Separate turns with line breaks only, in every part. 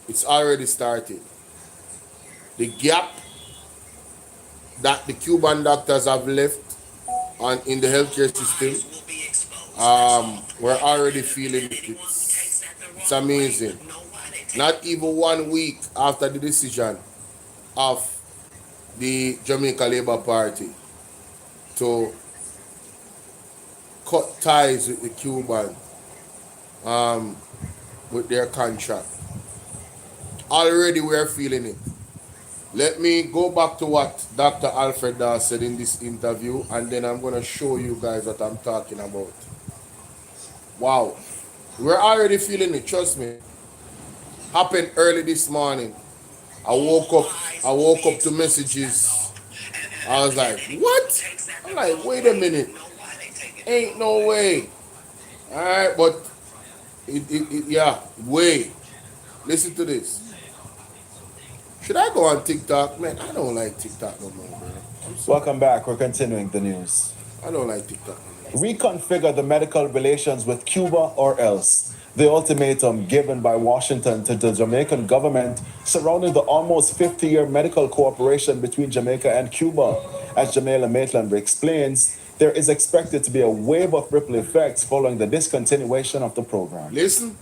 It's already started. The gap that the Cuban doctors have left on in the healthcare system, we're already feeling it. It's amazing. Not even 1 week after the decision of the Jamaica Labour Party to cut ties with the Cuban um, with their contract. Already we're feeling it. Let me go back to what Dr. Alfred Dawes said in this interview, and then I'm going to show you guys what I'm talking about. Wow. We're already feeling it, trust me. Happened early this morning. I woke up to messages. I was like, what? I'm like, wait a minute. Ain't no way. Alright, but yeah, way. Listen to this. Should I go on TikTok? Man, I don't like TikTok no more, bro.
Welcome back. We're continuing the news.
I don't like TikTok no more.
Reconfigure the medical relations with Cuba or else. The ultimatum given by Washington to the Jamaican government surrounding the almost 50-year medical cooperation between Jamaica and Cuba. As Jamila Maitland explains, there is expected to be a wave of ripple effects following the discontinuation of the program.
Listen.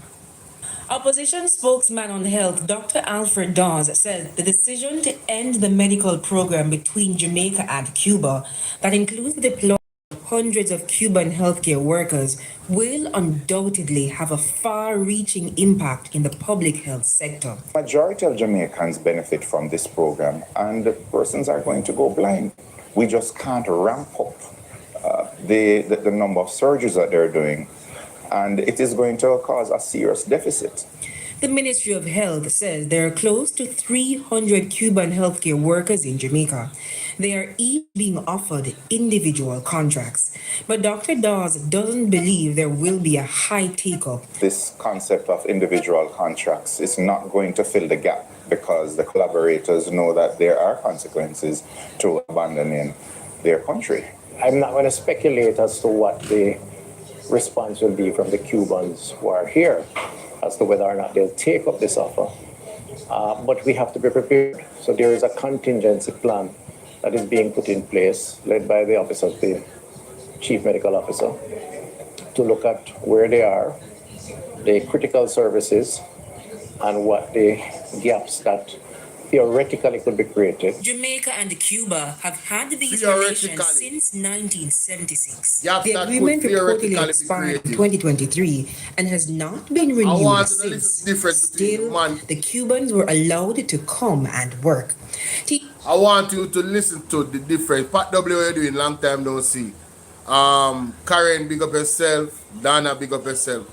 Opposition spokesman on health, Dr. Alfred Dawes, said the decision to end the medical program between Jamaica and Cuba, that includes the deployment of hundreds of Cuban healthcare workers, will undoubtedly have a far-reaching impact in the public health sector.
Majority of Jamaicans benefit from this program, and persons are going to go blind. We just can't ramp up the number of surgeries that they're doing, and it is going to cause a serious deficit.
The Ministry of Health says there are close to 300 Cuban healthcare workers in Jamaica. They are each being offered individual contracts. But Dr. Dawes doesn't believe there will be a high take-up.
This concept of individual contracts is not going to fill the gap because the collaborators know that there are consequences to abandoning their country.
I'm not going to speculate as to what the response will be from the Cubans who are here as to whether or not they'll take up this offer. But we have to be prepared. So there is a contingency plan that is being put in place, led by the Office of the Chief Medical Officer, to look at where they are, the critical services, and what the gaps that theoretically could be created.
Jamaica and Cuba have had these relations since 1976. The agreement reportedly expired in 2023 and has not been renewed since. Still, the Cubans were allowed to come and work.
I want you to listen to the difference. Pat W, you're doing long time don't see. Karen, big up yourself. Dana, big up yourself.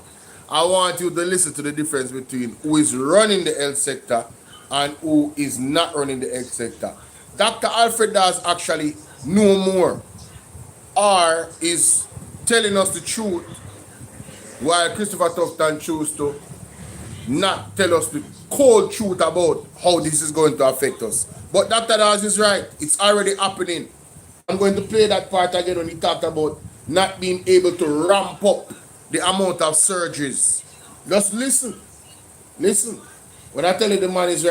I want you to listen to the difference between who is running the health sector and who is not running the health sector. Dr. Alfred Dawes actually know more, or is telling us the truth, while Christopher Tufton chose to not tell us the cold truth about how this is going to affect us. But Dr. Dawes is right. It's already happening. I'm going to play that part again when he talked about not being able to ramp up the amount of surgeries. Just listen. Listen. When I tell you the man is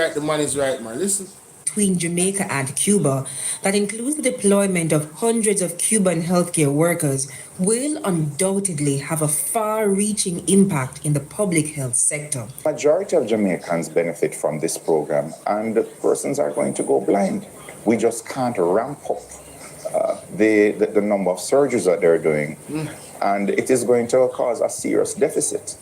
right, man. Listen.
Between Jamaica and Cuba, that includes the deployment of hundreds of Cuban healthcare workers, will undoubtedly have a far-reaching impact in the public health sector.
Majority of Jamaicans benefit from this program, and persons are going to go blind. We just can't ramp up the number of surgeries that they're doing, and it is going to cause a serious deficit.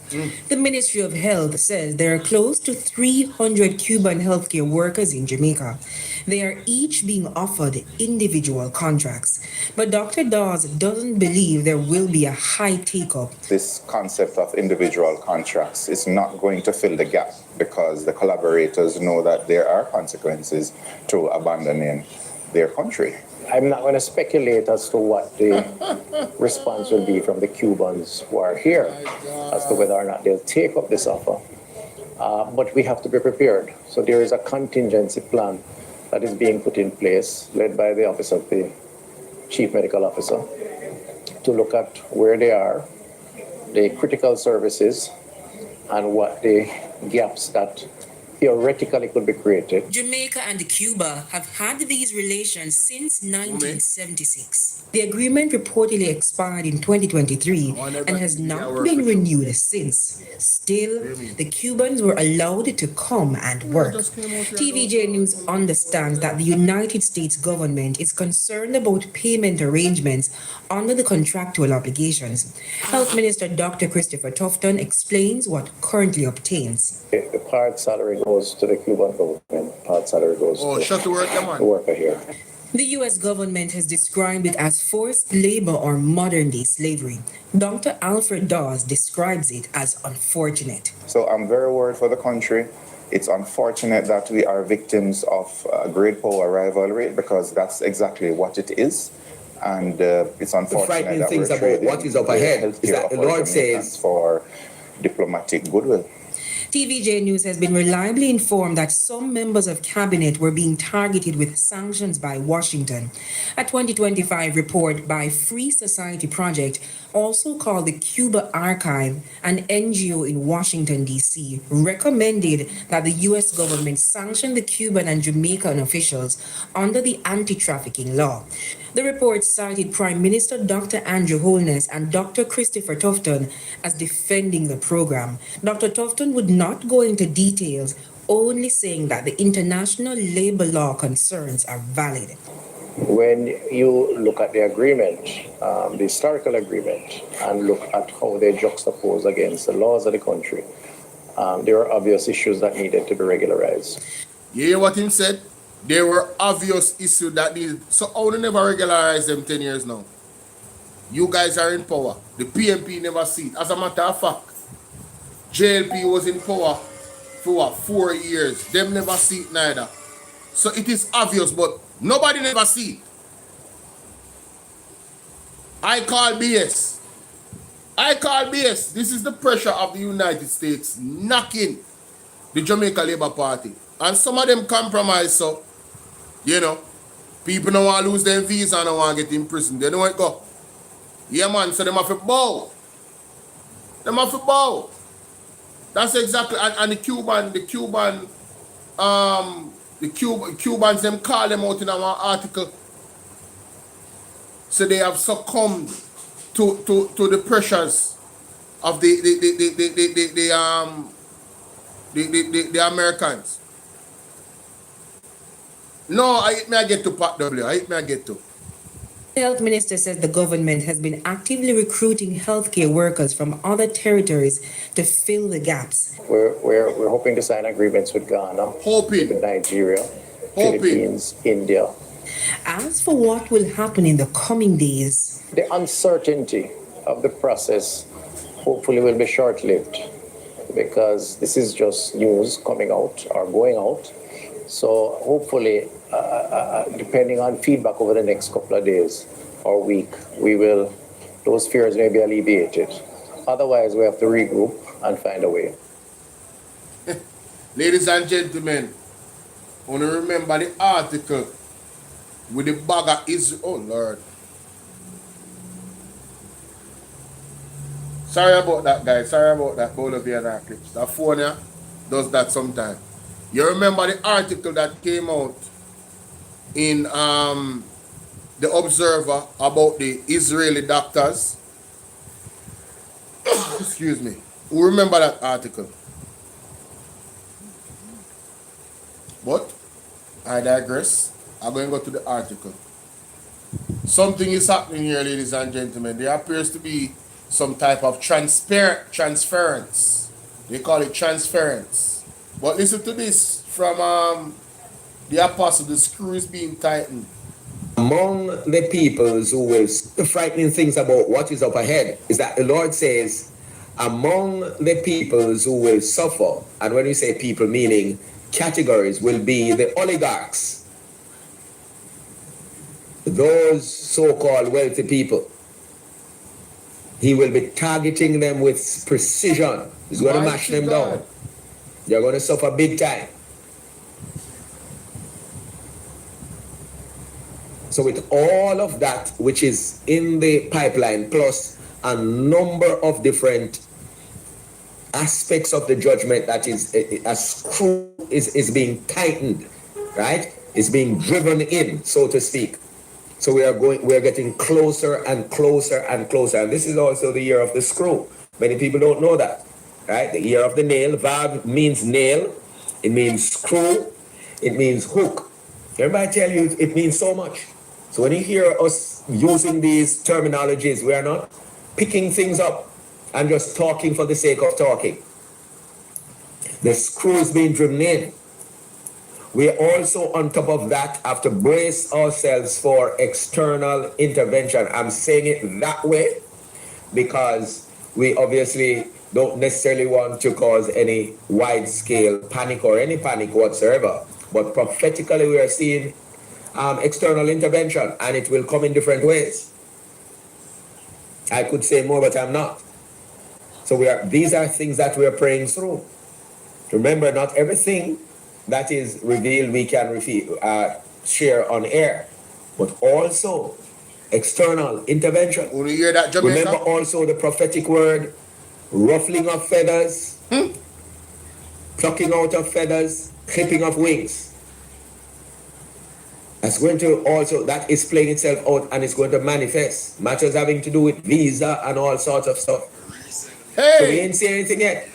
The Ministry of Health says there are close to 300 Cuban healthcare workers in Jamaica. They are each being offered individual contracts. But Dr. Dawes doesn't believe there will be a high take-up.
This concept of individual contracts is not going to fill the gap because the collaborators know that there are consequences to abandoning their country.
I'm not going to speculate as to what the response will be from the Cubans who are here as to whether or not they'll take up this offer. But we have to be prepared. So there is a contingency plan that is being put in place, led by the Office of the Chief Medical Officer, to look at where they are, the critical services, and what the gaps that theoretically could be created.
Jamaica and Cuba have had these relations since 1976. The agreement reportedly expired in 2023 and has not been renewed since. Still, the Cubans were allowed to come and work. TVJ News understands that the United States government is concerned about payment arrangements under the contractual obligations. Health Minister Dr. Christopher Tufton explains what currently obtains.
The part salary goes to the Cuban government, part salary goes to the worker here.
The U.S. government has described it as forced labor or modern-day slavery. Dr. Alfred Dawes describes it as unfortunate.
So I'm very worried for the country. It's unfortunate that we are victims of great power rivalry, because that's exactly what it is. And it's unfortunate that we're trading
what is up ahead is that the Lord says
for diplomatic goodwill.
TVJ News has been reliably informed that some members of cabinet were being targeted with sanctions by Washington. A 2025 report by Free Society Project, also called the Cuba Archive, an NGO in Washington, D.C., recommended that the U.S. government sanction the Cuban and Jamaican officials under the anti-trafficking law. The report cited Prime Minister Dr. Andrew Holness and Dr. Christopher Tufton as defending the program. Dr. Tufton would not go into details, only saying that the international labor law concerns are valid.
When you look at the agreement, the historical agreement, and look at how they juxtapose against the laws of the country, there are obvious issues that needed to be regularized.
You hear what him said? There were obvious issues that needed. So how they never regularize them 10 years now? You guys are in power. The PMP never see it. As a matter of fact, JLP was in power for what, 4 years. Them never see it neither. So it is obvious, but nobody never see it. I call BS. I call BS. This is the pressure of the United States knocking the Jamaica Labour Party. And some of them compromise, so, you know, people don't want to lose their visa and don't want to get in prison. They don't want to go. Yeah, man, so them have to bow. Them have to bow. That's exactly, and the Cubans, them call them out in our article. So they have succumbed to the pressures of the Americans. No, I get to Pat W. I get to.
The health minister says the government has been actively recruiting healthcare workers from other territories to fill the gaps.
We're hoping to sign agreements with Ghana, with Nigeria, Philippines, India.
As for what will happen in the coming days,
the uncertainty of the process hopefully will be short-lived, because this is just news coming out or going out. So hopefully, depending on feedback over the next couple of days or week, those fears may be alleviated. Otherwise, we have to regroup and find a way.
Ladies and gentlemen, I want to remember the article with the bag of Israel. Oh, Lord. Sorry about that, guys. Sorry about that, Bolo clips. That phone here does that sometime. You remember the article that came out in the Observer about the Israeli doctors? Excuse me. Who remember that article? But I digress. I'm going to go to the article. Something is happening here, ladies and gentlemen. There appears to be some type of transference. They call it transference. But listen to this from the apostle. The screw is being tightened.
Among the peoples who will, the frightening things about what is up ahead is that the Lord says, among the peoples who will suffer, and when we say people, meaning categories, will be the oligarchs, those so-called wealthy people. He will be targeting them with precision. He's going to mash them down. They're going to suffer big time. So with all of that which is in the pipeline, plus a number of different aspects of the judgment that is a screw screw is being tightened, right? It's being driven in, so to speak. So we are getting closer and closer and closer. And this is also the year of the screw. Many people don't know that, right? The year of the nail. Vav means nail. It means screw. It means hook. Everybody tell you it means so much. So when you hear us using these terminologies, we are not picking things up and just talking for the sake of talking. The screw is being driven in. We also, on top of that, have to brace ourselves for external intervention. I'm saying it that way because we obviously don't necessarily want to cause any wide-scale panic or any panic whatsoever. But prophetically, we are seeing external intervention, and it will come in different ways. I could say more, but I'm not. So these are things that we are praying through. Remember, not everything that is revealed we can share on air, but also external intervention.
When you hear that, Jamaica?
Remember also the prophetic word, ruffling of feathers, plucking out of feathers, clipping of wings. That's going to also, that is playing itself out and it's going to manifest. Matters having to do with visa and all sorts of stuff.
Hey!
So we ain't seen anything yet.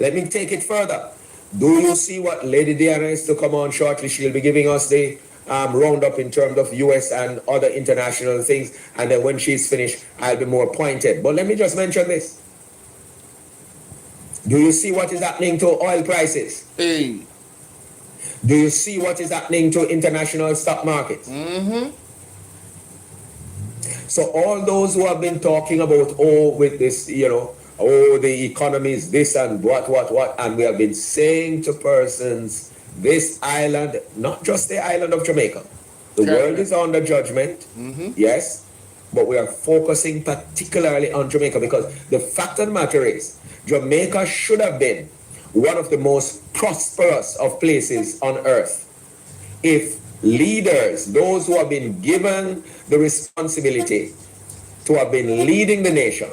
Let me take it further. Do you see what Lady Diana is to come on shortly? She'll be giving us the roundup in terms of US and other international things. And then when she's finished, I'll be more pointed. But let me just mention this. Do you see what is happening to oil prices?
Hey!
Do you see what is happening to international stock markets?
Mm-hmm.
So all those who have been talking about, with this, the economy is this and what, and we have been saying to persons, this island, not just the island of Jamaica, the world is under judgment, yes, but we are focusing particularly on Jamaica because the fact of the matter is, Jamaica should have been one of the most prosperous of places on earth if leaders, those who have been given the responsibility to have been leading the nation,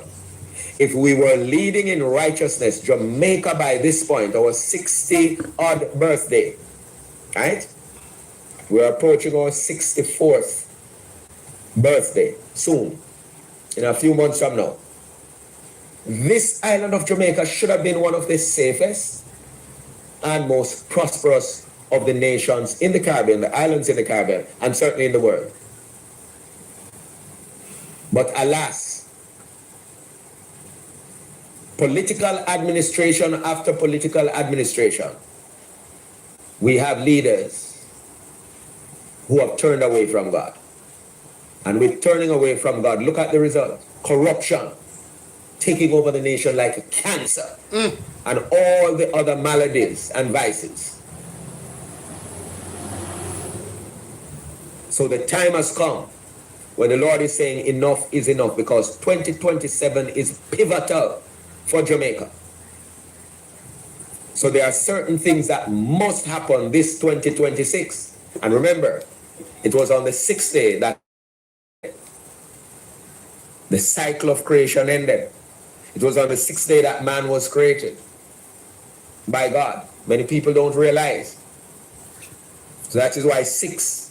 if we were leading in righteousness, Jamaica by this point, our 60-odd birthday, right? We're approaching our 64th birthday soon, in a few months from now. This island of Jamaica should have been one of the safest and most prosperous of the nations in the Caribbean, the islands in the Caribbean, and certainly in the world. But alas, political administration after political administration, we have leaders who have turned away from God. And with turning away from God, look at the result. Corruption, taking over the nation like a cancer, and all the other maladies and vices. So the time has come when the Lord is saying enough is enough, because 2027 is pivotal for Jamaica. So there are certain things that must happen this 2026. And remember, it was on the 6th day that the cycle of creation ended. It was on the 6th day that man was created by God. Many people don't realize. So that is why 6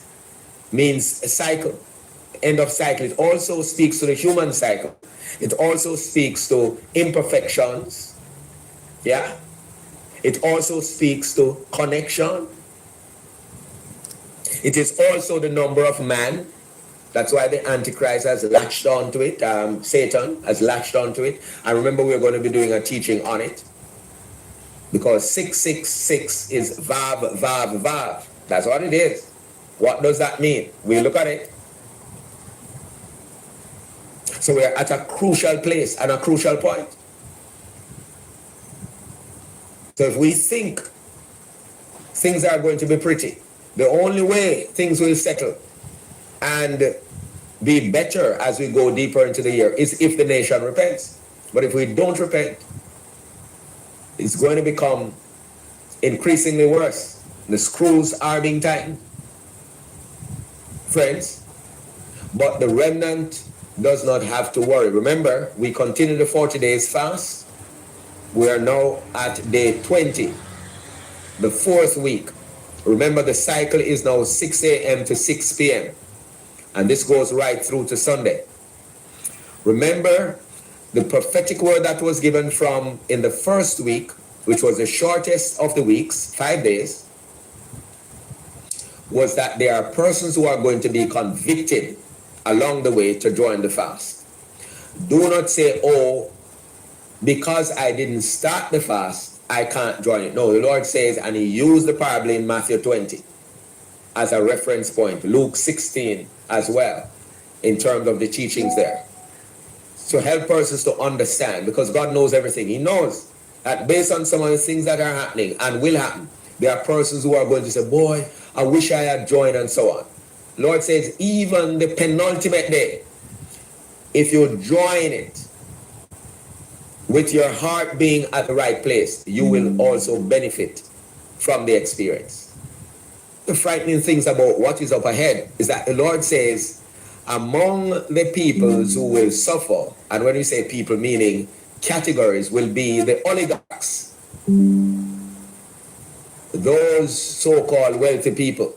means a cycle, end of cycle. It also speaks to the human cycle. It also speaks to imperfections. Yeah. It also speaks to connection. It is also the number of man. That's why the Antichrist has latched onto it. Satan has latched onto it. And remember, we're going to be doing a teaching on it. Because 666 is Vav, Vav, Vav. That's what it is. What does that mean? We look at it. So we're at a crucial place and a crucial point. So if we think things are going to be pretty, the only way things will settle and be better as we go deeper into the year is if the nation repents. But if we don't repent, it's going to become increasingly worse. The screws are being tightened, friends, but the remnant does not have to worry. Remember, we continue the 40 days fast. We are now at day 20. the fourth week. Remember, the cycle is now 6 a.m. to 6 p.m. And this goes right through to Sunday. Remember, the prophetic word that was given from in the first week, which was the shortest of the weeks, 5 days, was that there are persons who are going to be convicted along the way to join the fast. Do not say, oh, because I didn't start the fast, I can't join it. No, the Lord says, and he used the parable in Matthew 20 as a reference point, Luke 16 as well, in terms of the teachings there. To help persons to understand, because God knows everything. He knows that based on some of the things that are happening and will happen, there are persons who are going to say, boy, I wish I had joined, and so on. Lord says, even the penultimate day, if you join it with your heart being at the right place, you will also benefit from the experience. The frightening things about what is up ahead is that the Lord says, among the peoples who will suffer, and when we say people, meaning categories, will be the oligarchs, those so-called wealthy people.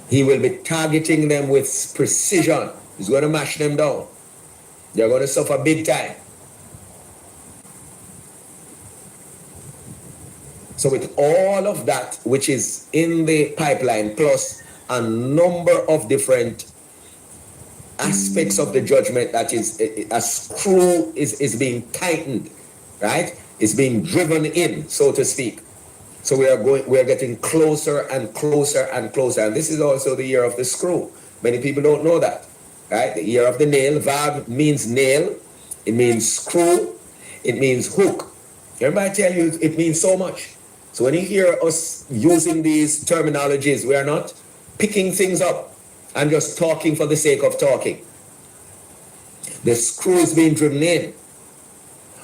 He will be targeting them with precision. He's going to mash them down. They're going to suffer big time. So with all of that which is in the pipeline, plus a number of different aspects of the judgment, that is, a screw is being tightened, right? It's being driven in, so to speak. So we are getting closer and closer and closer. And this is also the year of the screw. Many people don't know that, right? The year of the nail. Vav means nail. It means screw. It means hook. Everybody tell you it means so much. So when you hear us using these terminologies, we are not picking things up and just talking for the sake of talking. The screw is being driven in.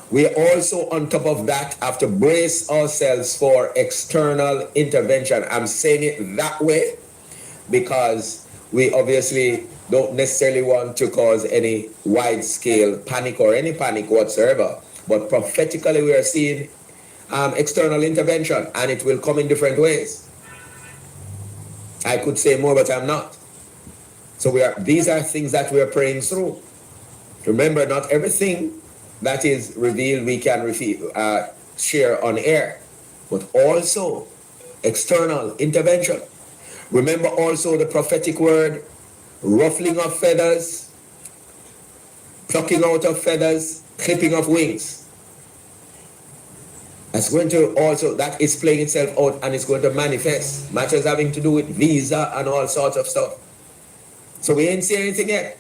We also, on top of that, have to brace ourselves for external intervention. I'm saying it that way because we obviously don't necessarily want to cause any wide-scale panic or any panic whatsoever. But prophetically, we are seeing external intervention, and it will come in different ways. I could say more, but I'm not. So these are things that we are praying through. Remember, not everything that is revealed we can share on air, but also external intervention. Remember also the prophetic word, ruffling of feathers, plucking out of feathers, clipping of wings. That's going to also, that is playing itself out, and it's going to manifest matters having to do with visa and all sorts of stuff. So we ain't seen anything yet.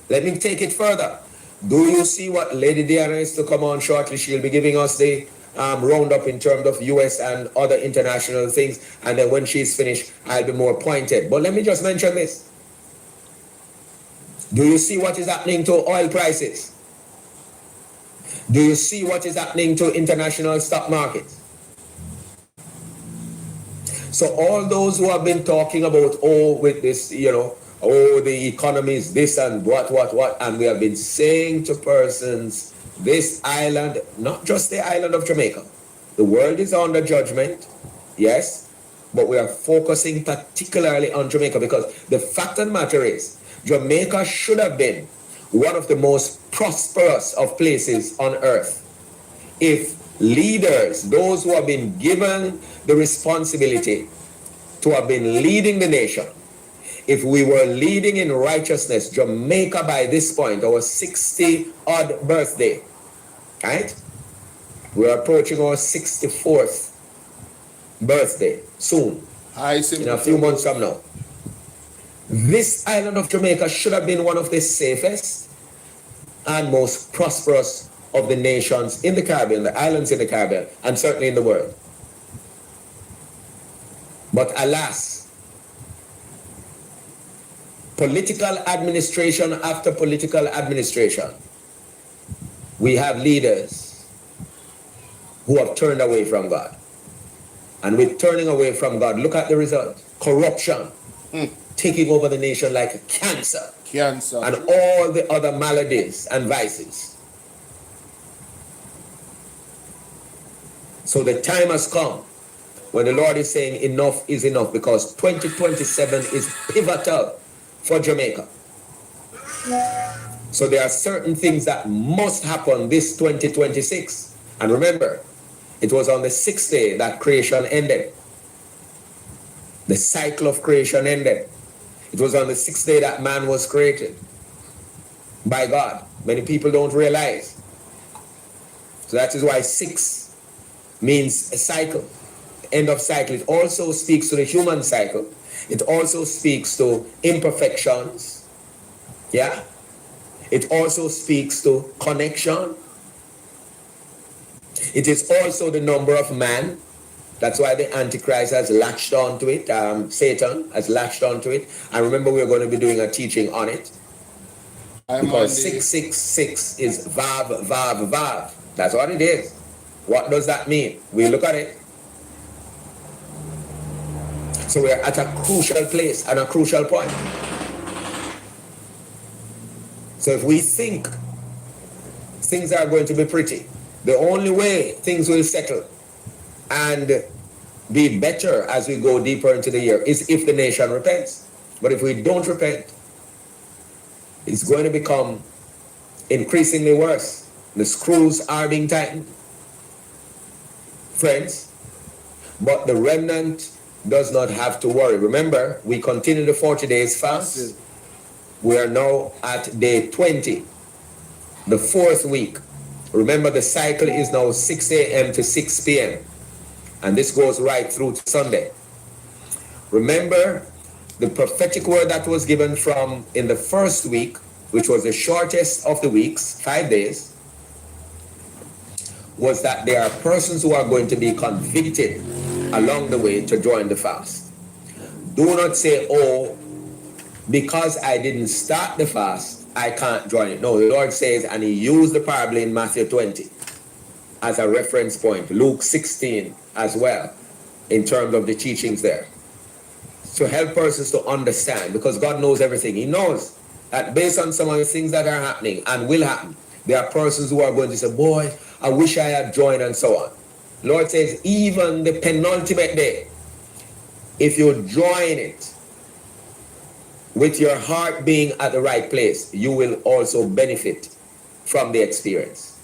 Let me take it further. Do you see what Lady Diana is to come on shortly? She'll be giving us the roundup in terms of US and other international things. And then when she's finished, I'll be more pointed. But let me just mention this. Do you see what is happening to oil prices? Do you see what is happening to international stock markets? So all those who have been talking about, with this, the economy is this and what, and we have been saying to persons, this island, not just the island of Jamaica, the world is under judgment, yes, but we are focusing particularly on Jamaica because the fact of the matter is, Jamaica should have been one of the most prosperous of places on earth if leaders, those who have been given the responsibility to have been leading the nation, if we were leading in righteousness, Jamaica by this point, our 60-odd birthday, right? We're approaching our 64th birthday soon, in a few months from now. This island of Jamaica should have been one of the safest and most prosperous of the nations in the Caribbean, the islands in the Caribbean, and certainly in the world. But alas, political administration after political administration, we have leaders who have turned away from God. And with turning away from God, look at the result. Corruption, taking over the nation like a cancer. And all the other maladies and vices. So the time has come when the Lord is saying enough is enough, because 2027 is pivotal for Jamaica. So there are certain things that must happen this 2026. And remember, it was on the 6th day that creation ended. The cycle of creation ended. It was on the 6th day that man was created by God. Many people don't realize. So that is why 6 means a cycle, end of cycle. It also speaks to the human cycle. It also speaks to imperfections. Yeah. It also speaks to connection. It is also the number of man. That's why the Antichrist has latched onto it. Satan has latched onto it. And remember, we're going to be doing a teaching on it. Because 666 is Vav, Vav, Vav. That's what it is. What does that mean? We look at it. So we're at a crucial place and a crucial point. So if we think things are going to be pretty, the only way things will settle and be better as we go deeper into the year is if the nation repents. But if we don't repent, it's going to become increasingly worse. The screws are being tightened, friends, but the remnant does not have to worry. Remember, we continue the 40 days fast. We are now at day 20, the 4th week. Remember, the cycle is now 6 a.m. to 6 p.m. And this goes right through to Sunday. Remember, the prophetic word that was given from in the 1st week, which was the shortest of the weeks, 5 days, was that there are persons who are going to be convicted along the way to join the fast. Do not say, oh, because I didn't start the fast, I can't join it. No, the Lord says, and he used the parable in Matthew 20 as a reference point, Luke 16 as well, in terms of the teachings there. To help persons to understand, because God knows everything. He knows that based on some of the things that are happening and will happen, there are persons who are going to say, boy, I wish I had joined, and so on. Lord says, even the penultimate day, if you join it with your heart being at the right place, you will also benefit from the experience.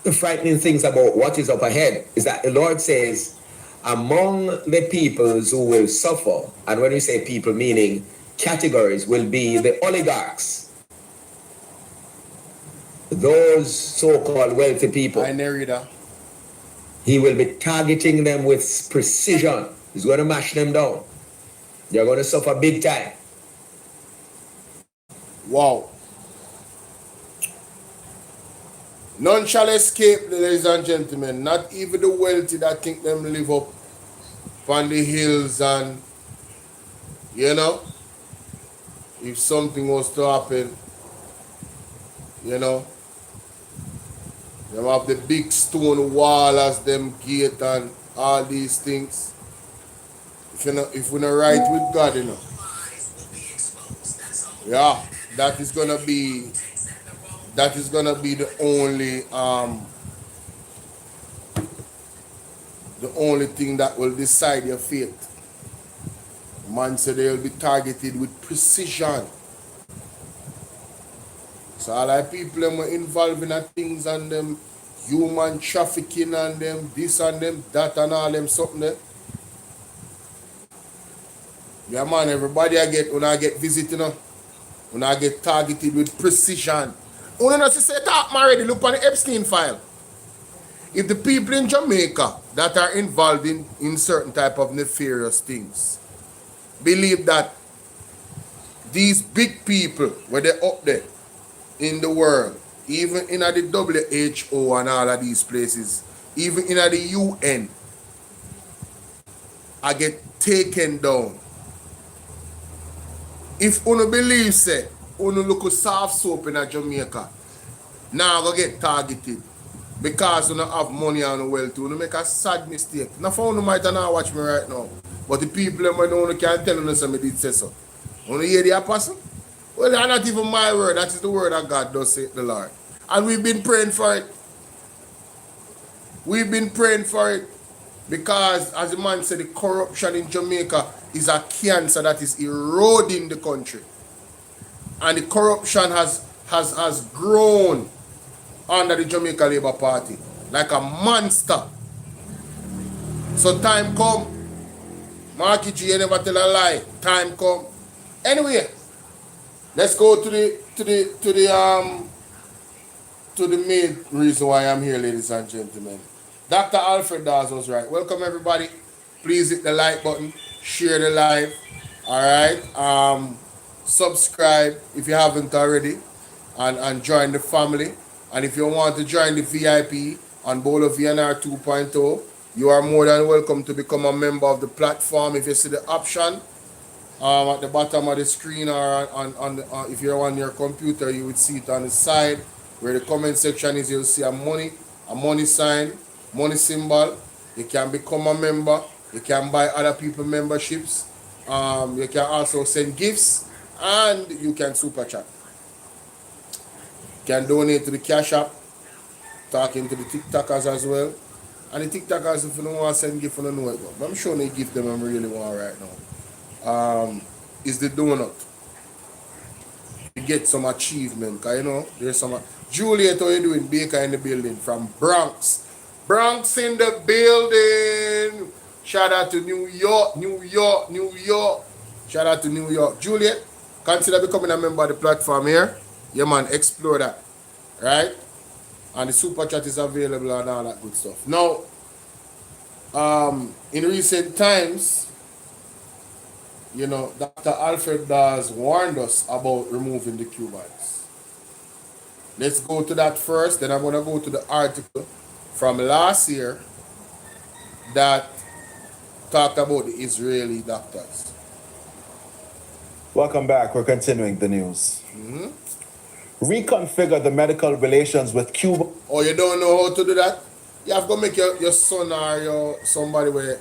The frightening things about what is up ahead is that the Lord says, among the peoples who will suffer, and when we say people, meaning categories, will be the oligarchs, those so-called wealthy people. He will be targeting them with precision. He's going to mash them down. They're going to suffer big time.
Wow. None shall escape, ladies and gentlemen. Not even the wealthy that think them live up on the hills, and, you know, if something was to happen, you know, them have the big stone wall as them gate and all these things. If we're not right with God, you know. Yeah, that is gonna be the only thing that will decide your fate. Man said they will be targeted with precision. So all the people them were involved in things and them human trafficking and them this and them that and all them something there. Yeah man, everybody when I get visit, you know, when I get targeted with precision. When you say talk already, look on the Epstein file. If the people in Jamaica that are involved in certain type of nefarious things believe that these big people, where they're up there in the world, even in the WHO and all of these places, even in the UN, I get taken down. If you believe, say, you look at soft soap in Jamaica, now go get targeted because you don't have money and wealth, you make a sad mistake. Now, for you might not watch me right now, but the people who can tell you something did say so. You hear the apostle? Well, that's not even my word. That is the word of God, does say the Lord. And we've been praying for it. We've been praying for it. Because, as the man said, the corruption in Jamaica is a cancer that is eroding the country. And the corruption has grown under the Jamaica Labour Party like a monster. So time come. Marky G, you never tell a lie. Time come. Anyway, let's go to the main reason why I'm here, ladies and gentlemen. Dr. Alfred Dawes was right. Welcome everybody. Please hit the like button, share the live. Alright. Subscribe if you haven't already, and join the family. And if you want to join the VIP on Bolo VNR 2.0, you are more than welcome to become a member of the platform. If you see the option at the bottom of the screen, or if you're on your computer, you would see it on the side where the comment section is. You'll see a money sign, money symbol. You can become a member. You can buy other people memberships. You can also send gifts, and you can super chat. You can donate to the Cash App, talking to the TikTokers as well. And the TikTokers, if you don't want to send gift, you don't know it. But I'm sure they give them I really want right now. Is the donut. You get some achievement, because you know, there's some. Juliet, how you doing? Baker in the building from Bronx. Bronx in the building. Shout out to New York. Shout out to New York. Juliet, consider becoming a member of the platform here. Yeah, man, explore that. Right? And the super chat is available and all that good stuff. Now, in recent times, you know, Dr. Alfred Dawes warned us about removing the Cubans. Let's go to that first, then I'm going to go to the article from last year that talked about the Israeli doctors.
Welcome back. We're continuing the news. Reconfigure the medical relations with Cuba.
Oh, you don't know how to do that? You have to make your son or your somebody where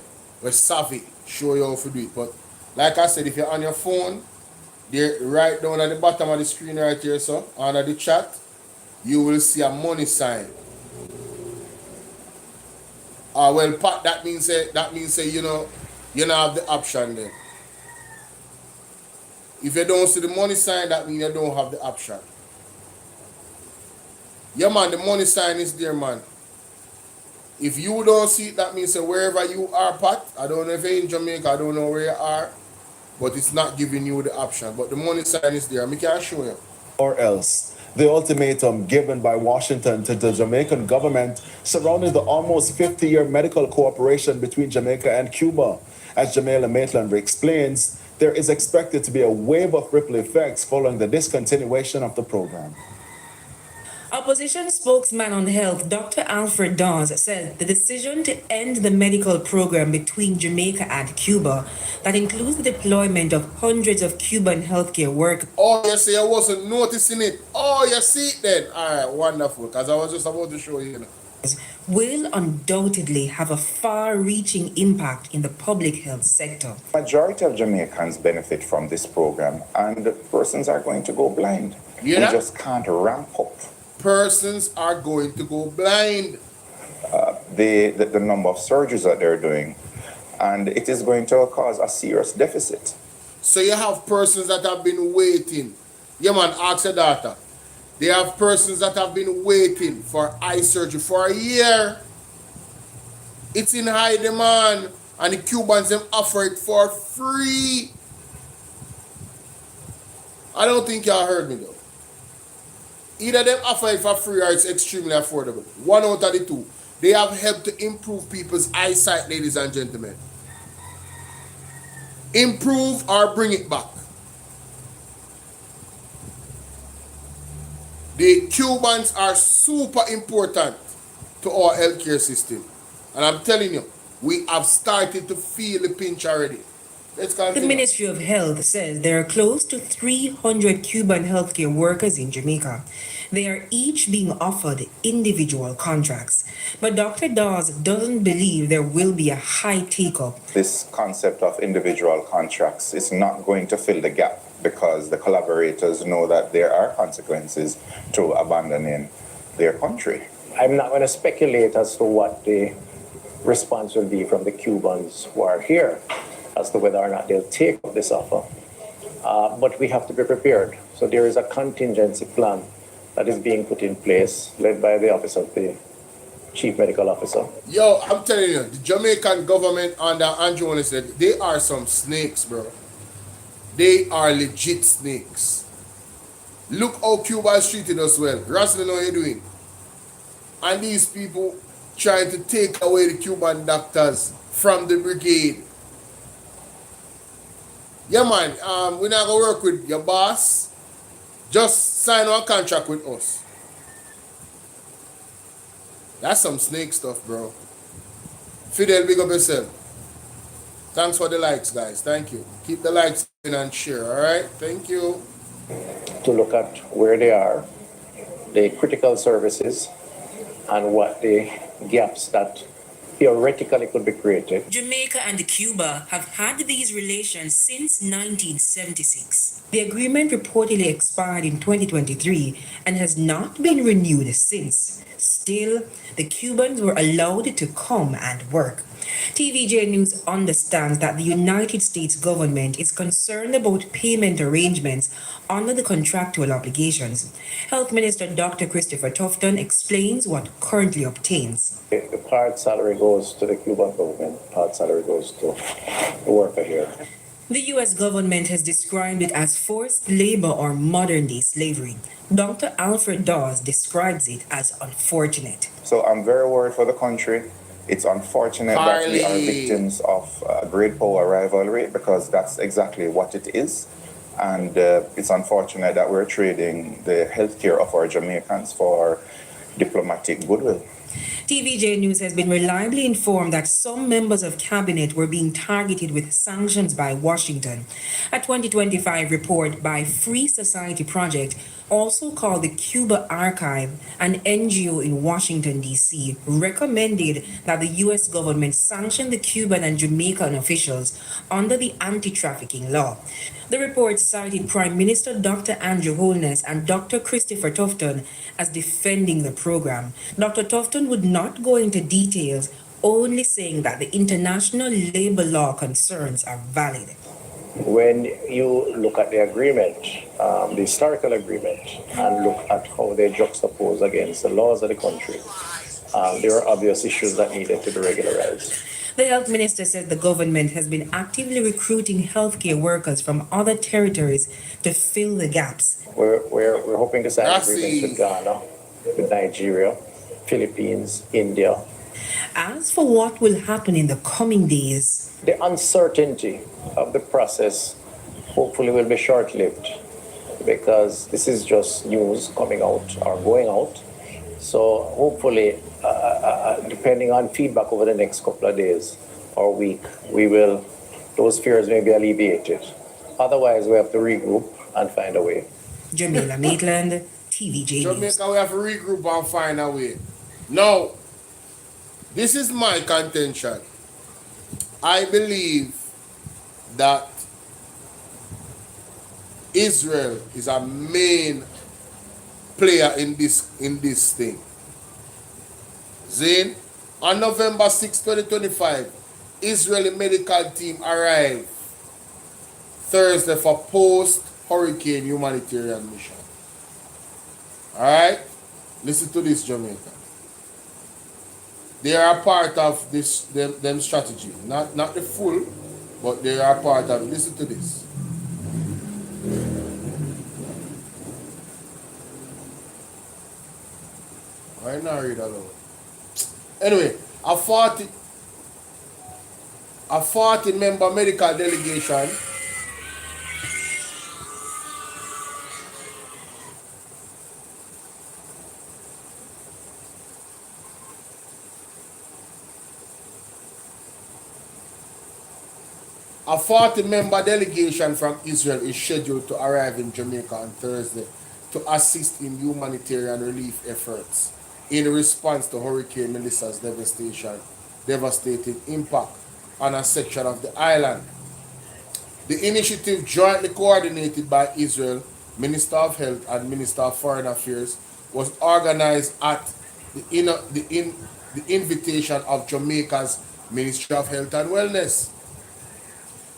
savvy show you how to do it. But like I said, if you're on your phone, there right down at the bottom of the screen right here, so under the chat, you will see a money sign. Well, Pat, that means you know you don't have the option then. If you don't see the money sign, that means you don't have the option. Yeah, man, the money sign is there, man. If you don't see it, that means wherever you are, Pat, I don't know if you're in Jamaica, I don't know where you are, but it's not giving you the option. But the money sign is there. I can show you.
Or else. The ultimatum given by Washington to the Jamaican government surrounding the almost 50-year medical cooperation between Jamaica and Cuba. As Jamila Maitland explains, there is expected to be a wave of ripple effects following the discontinuation of the program.
Opposition spokesman on health, Dr. Alfred Dawes, said the decision to end the medical program between Jamaica and Cuba, that includes the deployment of hundreds of Cuban healthcare workers.
Oh, you see, I wasn't noticing it. Oh, you see it then. All right, wonderful, because I was just about to show you.
Will undoubtedly have a far-reaching impact in the public health sector.
Majority of Jamaicans benefit from this program, and persons are going to go blind.
Yeah.
We just can't ramp up
Persons are going to go blind.
the number of surgeries that they're doing, and it is going to cause a serious deficit.
So you have persons that have been waiting. Yeah, man, ask your daughter. They have persons that have been waiting for eye surgery for a year. It's in high demand, and the Cubans them offer it for free. I don't think y'all heard me though. Either them offer it for free or it's extremely affordable. One out of the two. They have helped to improve people's eyesight, ladies and gentlemen. Improve or bring it back. The Cubans are super important to our healthcare system. And I'm telling you, we have started to feel the pinch already. Let's continue.
The Ministry of Health says there are close to 300 Cuban healthcare workers in Jamaica. They are each being offered individual contracts. But Dr. Dawes doesn't believe there will be a high take-up.
This concept of individual contracts is not going to fill the gap, because the collaborators know that there are consequences to abandoning their country.
I'm not going to speculate as to what the response will be from the Cubans who are here as to whether or not they'll take up this offer. But we have to be prepared. So there is a contingency plan that is being put in place, led by the Office of the Chief Medical Officer.
Yo, I'm telling you, the Jamaican government under Andrew Woolley said they are some snakes, bro. They are legit snakes. Look how Cuba is treating us well. Russell, know what you're doing. And these people trying to take away the Cuban doctors from the brigade. Yeah, man, we're not going to work with your boss. Just sign a contract with us. That's some snake stuff, bro. Fidel, big up yourself. Thanks for the likes, guys. Thank you. Keep the likes in and share, all right? Thank you.
To look at where they are, the critical services, and what the gaps that theoretically could be created.
Jamaica and Cuba have had these relations since 1976. The agreement reportedly expired in 2023 and has not been renewed since. Still, the Cubans were allowed to come and work. TVJ News understands that the United States government is concerned about payment arrangements under the contractual obligations. Health Minister Dr. Christopher Tufton explains what currently obtains.
The part salary goes to the Cuban government, part salary goes to the worker here.
The U.S. government has described it as forced labor or modern-day slavery. Dr. Alfred Dawes describes it as unfortunate.
So I'm very worried for the country. It's unfortunate that we are victims of great power rivalry, because that's exactly what it is. And it's unfortunate that we're trading the healthcare of our Jamaicans for diplomatic goodwill.
TVJ News has been reliably informed that some members of cabinet were being targeted with sanctions by Washington. A 2025 report by Free Society Project, also called the Cuba Archive, an NGO in Washington, D.C., recommended that the U.S. government sanction the Cuban and Jamaican officials under the anti-trafficking law. The report cited Prime Minister Dr. Andrew Holness and Dr. Christopher Tufton as defending the program. Dr. Tufton would not go into details, only saying that the international labor law concerns are valid.
When you look at the agreement, the historical agreement, and look at how they juxtapose against the laws of the country, there are obvious issues that needed to be regularized.
The health minister said the government has been actively recruiting healthcare workers from other territories to fill the gaps.
We're hoping to sign agreements with Ghana, with Nigeria, Philippines, India.
As for what will happen in the coming days,
the uncertainty of the process hopefully will be short-lived, because this is just news coming out or going out. So hopefully, depending on feedback over the next couple of days or week, those fears may be alleviated. Otherwise, we have to regroup and find a way.
Jamila Maitland, TVJ News.
Jamaica, we have to regroup and find a way. Now, this is my contention. I believe that Israel is a main player in this thing. Zain, on November 6, 2025, Israeli medical team arrived Thursday for post-hurricane humanitarian mission. Alright? Listen to this, Jamaica. They are part of this them strategy. Not the full, but they are part of it. Listen to this. Why not read alone? Anyway, a 40 member medical delegation A 40-member delegation from Israel is scheduled to arrive in Jamaica on Thursday to assist in humanitarian relief efforts in response to Hurricane Melissa's devastating impact on a section of the island. The initiative, jointly coordinated by Israel, Minister of Health and Minister of Foreign Affairs, was organized at the the invitation of Jamaica's Ministry of Health and Wellness.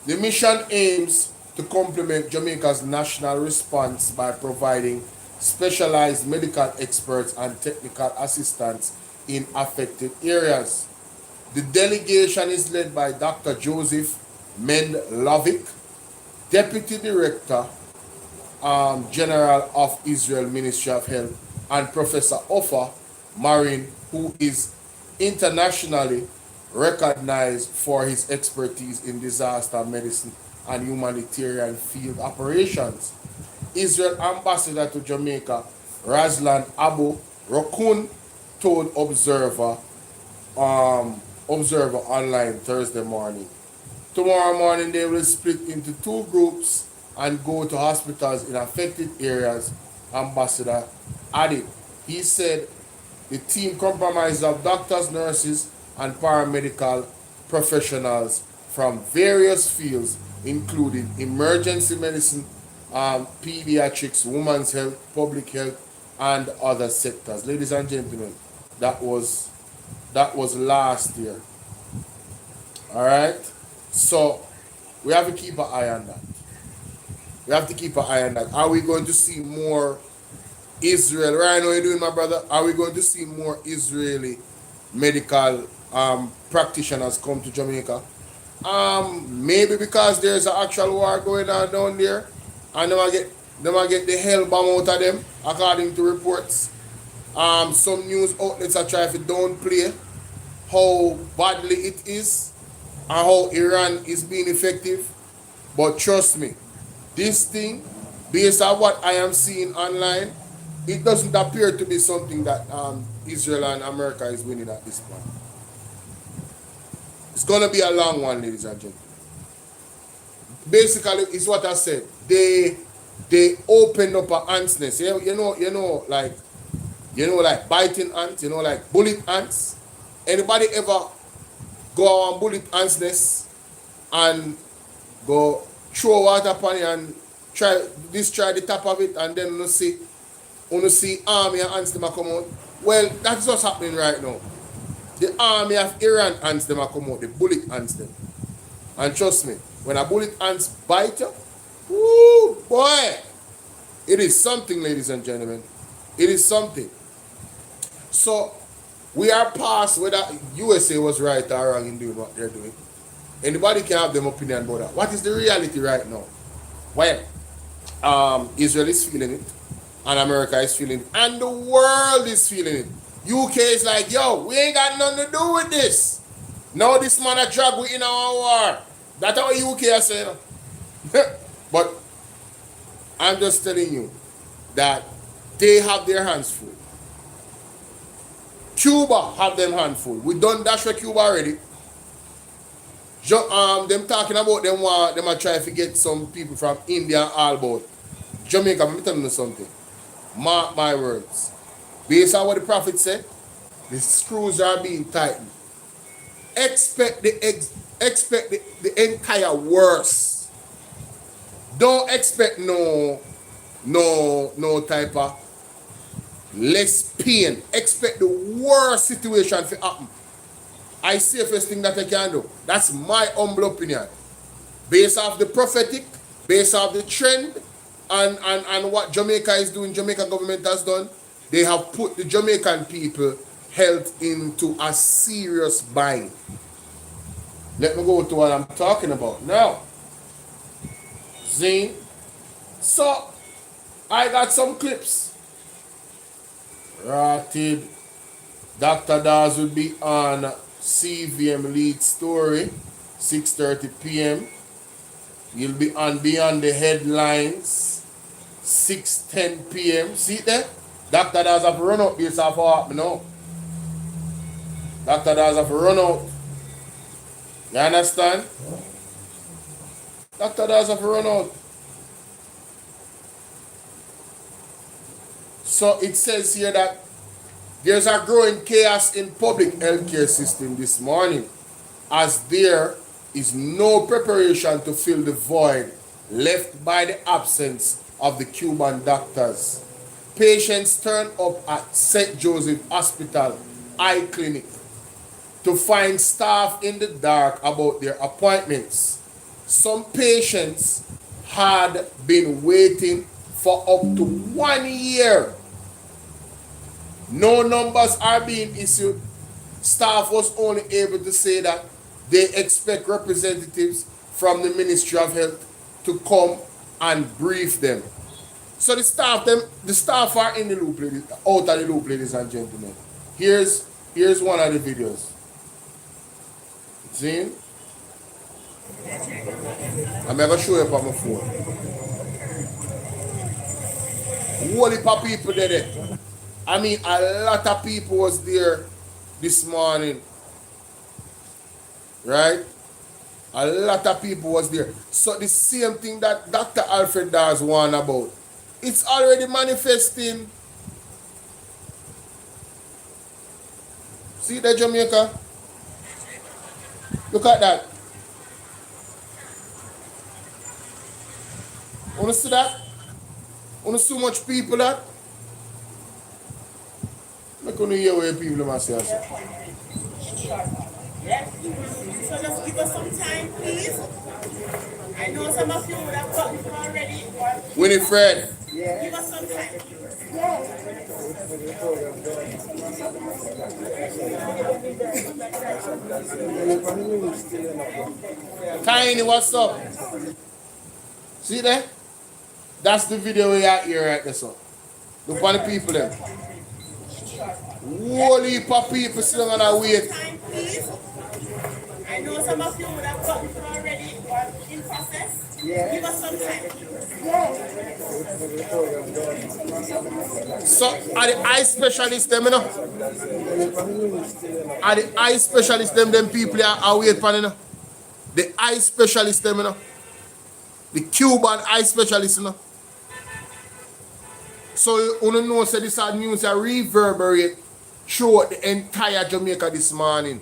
The mission aims to complement Jamaica's national response by providing specialized medical experts and technical assistance in affected areas. The delegation is led by Dr. Joseph Mendlovic, Deputy Director General of Israel Ministry of Health, and Professor Ofer Marin, who is internationally recognized for his expertise in disaster medicine and humanitarian field operations. Israel Ambassador to Jamaica, Razlan Abu Rokun, told Observer Online Thursday morning. Tomorrow morning they will split into two groups and go to hospitals in affected areas, Ambassador added. He said the team comprises of doctors, nurses, and paramedical professionals from various fields, including emergency medicine, pediatrics, women's health, public health, and other sectors. Ladies and gentlemen, that was last year. All right, so we have to keep an eye on that. We have to keep an eye on that. Are we going to see more Israel? Right, how you doing, my brother? Are we going to see more Israeli medical practitioners come to Jamaica? Maybe because there's an actual war going on down there, and they might get the hell bomb out of them, according to reports. Some news outlets are trying to downplay how badly it is and how Iran is being effective. But trust me, this thing, based on what I am seeing online, it doesn't appear to be something that Israel and America is winning at this point. It's going to be a long one, ladies and gentlemen. Basically, it's what I said. They opened up an ant's nest. Like biting ants, like bullet ants. Anybody ever go on bullet ants nest and go throw water upon it and try the top of it, and then you see army and ants them come out? Well, that's what's happening right now. The army of Iran ants them come out, the bullet ants them. And trust me, when a bullet ants bite you, woo, boy, it is something, ladies and gentlemen. It is something. So we are past whether USA was right or wrong in doing what they're doing. Anybody can have their opinion about that. What is the reality right now? Well, Israel is feeling it, and America is feeling it, and the world is feeling it. UK is like, yo, we ain't got nothing to do with this. Now this man a drag we in our war. That's what UK are saying. But I'm just telling you that they have their hands full. Cuba have them hands full. We done dash for Cuba already. Them talking about them are trying to get some people from India and all about Jamaica. Let me tell you something. Mark my words. Based on what the prophet said, the screws are being tightened. Expect the entire worst. Don't expect no type of less pain. Expect the worst situation to happen. I say first thing that I can do. That's my humble opinion. Based off the prophetic, based off the trend, and what Jamaica is doing, Jamaica government has done, they have put the Jamaican people health into a serious bind. Let me go to what I'm talking about now. Zane. So, I got some clips. Rotted. Dr. Dawes will be on CVM lead story, 6:30 p.m. You'll be on Beyond the Headlines, 6:10 p.m. See it there? Dr. Dawes have run out this half hour now. Dr. Dawes have run out. You understand? Dr. Dawes have run out. So it says here that there's a growing chaos in public healthcare system this morning, as there is no preparation to fill the void left by the absence of the Cuban doctors. Patients turn up at St. Joseph Hospital Eye Clinic to find staff in the dark about their appointments. Some patients had been waiting for up to 1 year. No numbers are being issued. Staff was only able to say that they expect representatives from the Ministry of Health to come and brief them. So the staff are in the loop, out of the loop, ladies and gentlemen. Here's one of the videos. See? I'm never show you up on my phone. Whole heap of people there. I mean, a lot of people was there this morning. Right? A lot of people was there. So the same thing that Dr. Alfred Dawes warned about, it's already manifesting. See that, Jamaica? Look at that. Wanna see that? Wanna see how much people that? I couldn't hear where people must say.
Yes. So just give us some time, please. I know some of you would have gotten already.
Winifred.
Give us some time.
Tiny, what's up? See there? That's the video we are here right there, so. Look at the people there. Whole heap of people sitting on a wait.
Time, please. I know some of you would have gotten already in process. Give us some time.
So, are the eye specialists them, you know? Are the eye specialists them people are waiting for, you know? The eye specialists them, you know? The Cuban eye specialists, you know? So, you know, so this news are reverberate throughout the entire Jamaica this morning.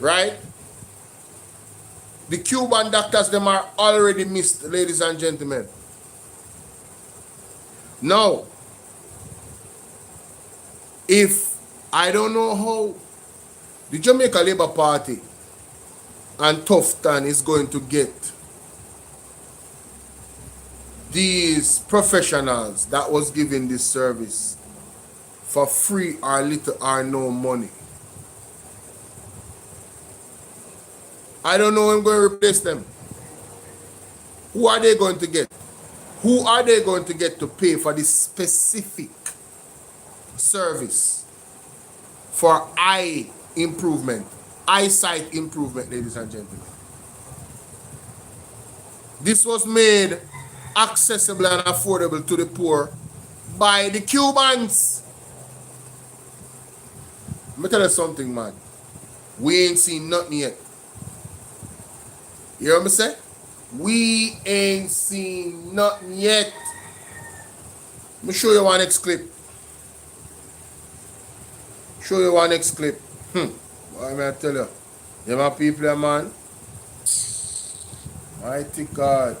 Right? The Cuban doctors, them are already missed, ladies and gentlemen. Now, if I don't know how the Jamaica Labour Party and Tufton is going to get these professionals that was given this service for free or little or no money. I don't know who I'm going to replace them. Who are they going to get? Who are they going to get to pay for this specific service for eye improvement, eyesight improvement, ladies and gentlemen? This was made accessible and affordable to the poor by the Cubans. Let me tell you something, man. We ain't seen nothing yet. You hear me say? We ain't seen nothing yet. Let me show you one next clip. Show you one next clip. What am I tell you? You my people, man. Mighty God.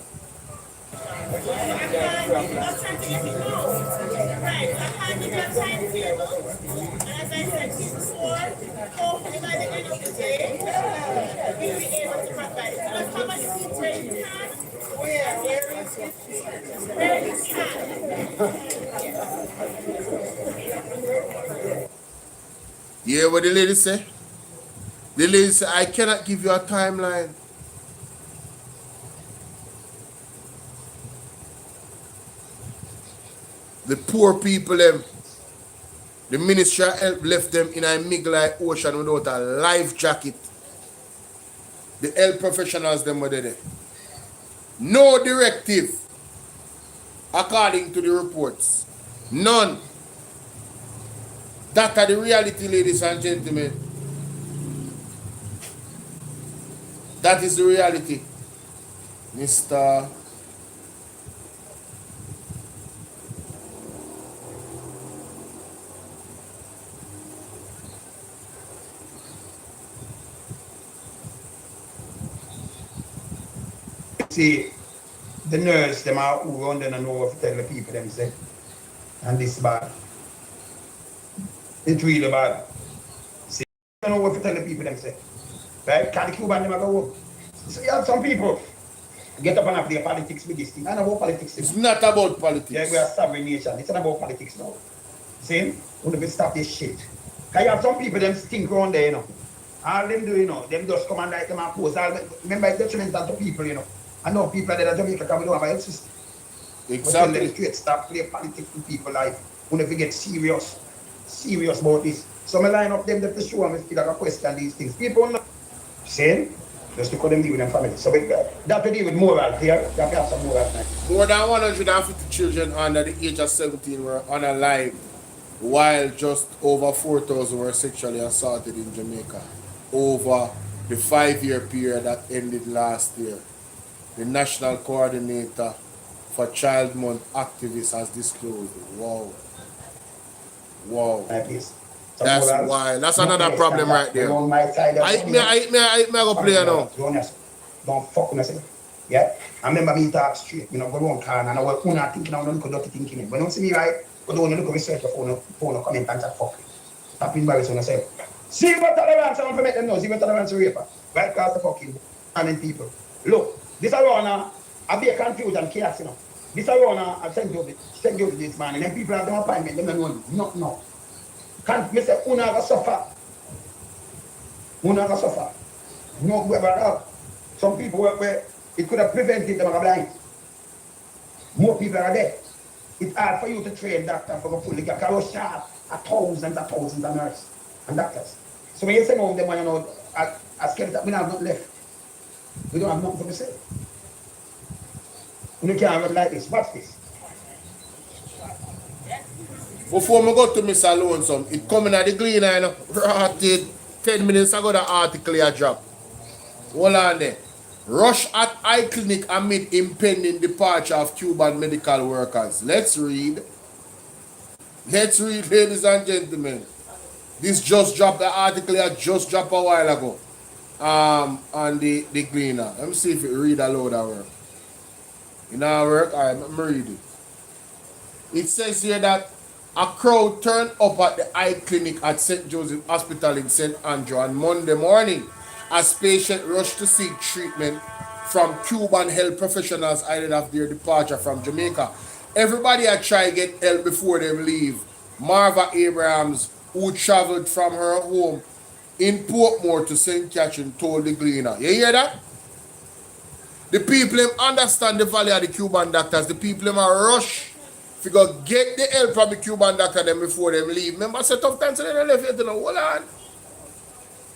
You hear what the lady say? The lady say, I cannot give you a timeline. The poor people, them, the Ministry of Health left them in a mig-like ocean without a life jacket. The health professionals, them were there. No directive, according to the reports. None. That are the reality, ladies and gentlemen. That is the reality. Mr.
See, the nurse, them are who run them and know what to tell the people them say. And this bad. It's really bad. See, I don't know what to tell the people them say. Right? Can the Cuban never go home? So you have some people get up and have their politics with this thing. I know about politics.
It's not about politics.
Yeah, we are sovereign nation. It's not about politics now. See? We need to stop this shit. Because you have some people them stink around there, you know. All them do, you know, them just come and like them and post. Remember, it's detrimental to people, you know. I know people that are Jamaica because we don't have a health system.
Exactly.
But straight stop play politics with people life. We never get serious about this. So I line up them to show them if like a question these things. People know. See? Just to call them deal with them family. So we that to deal with moral here. That we have some moral tonight.
More than 150 children under the age of 17 were unalive, while just over 4,000 were sexually assaulted in Jamaica over the 5-year period that ended last year. The National Coordinator for Child Month Activists has disclosed. Wow. Wow.
Like this.
That's why. That's another problem right there.
On my side,
I go play now.
Don't fuck with me. Yeah? I remember me talk straight. You know, go around car and I was thinking, I don't look dirty thinking. When you see me right, go down and look at research phone, comment and chat fuck. Stop embarrassing yourself. Zero tolerance, I want to make them know. Zero tolerance to rape. Right? Cause the fucking and people. Look, this around I be a confusion chaos, you know. This around I send you this man, and then people have them appointment, them don't know. No. Can't me say una go suffer. No whoever else. Some people where it could have prevented them from blind. More people are dead. It's hard for you to train doctor for the full because you're sharp thousands of nurses and doctors. So when you send home them when you know as scared that we have nothing left. We don't have nothing to say. You can't run like this. Watch this.
Before I go to Mr. Lonesome, it coming at the Gleaner, you know, rotted 10 minutes ago the article I dropped. Hold on there. Rush at eye clinic amid impending departure of Cuban medical workers. Let's read, ladies and gentlemen. This just dropped, the article I just dropped a while ago. On the Gleaner. Let me see if it read aloud that work. You know work? Alright, let me read it. It says here that a crowd turned up at the eye clinic at St. Joseph Hospital in St. Andrew on Monday morning as patients rushed to seek treatment from Cuban health professionals ahead of their departure from Jamaica. Everybody had tried to get help before they leave. Marva Abrahams, who traveled from her home in Portmore to St. Catherine, told the Gleaner. You hear that? The people understand the value of the Cuban doctors. The people are rush to go get the help from the Cuban doctor them before they leave. Remember, set up times they left you to know. Hold on.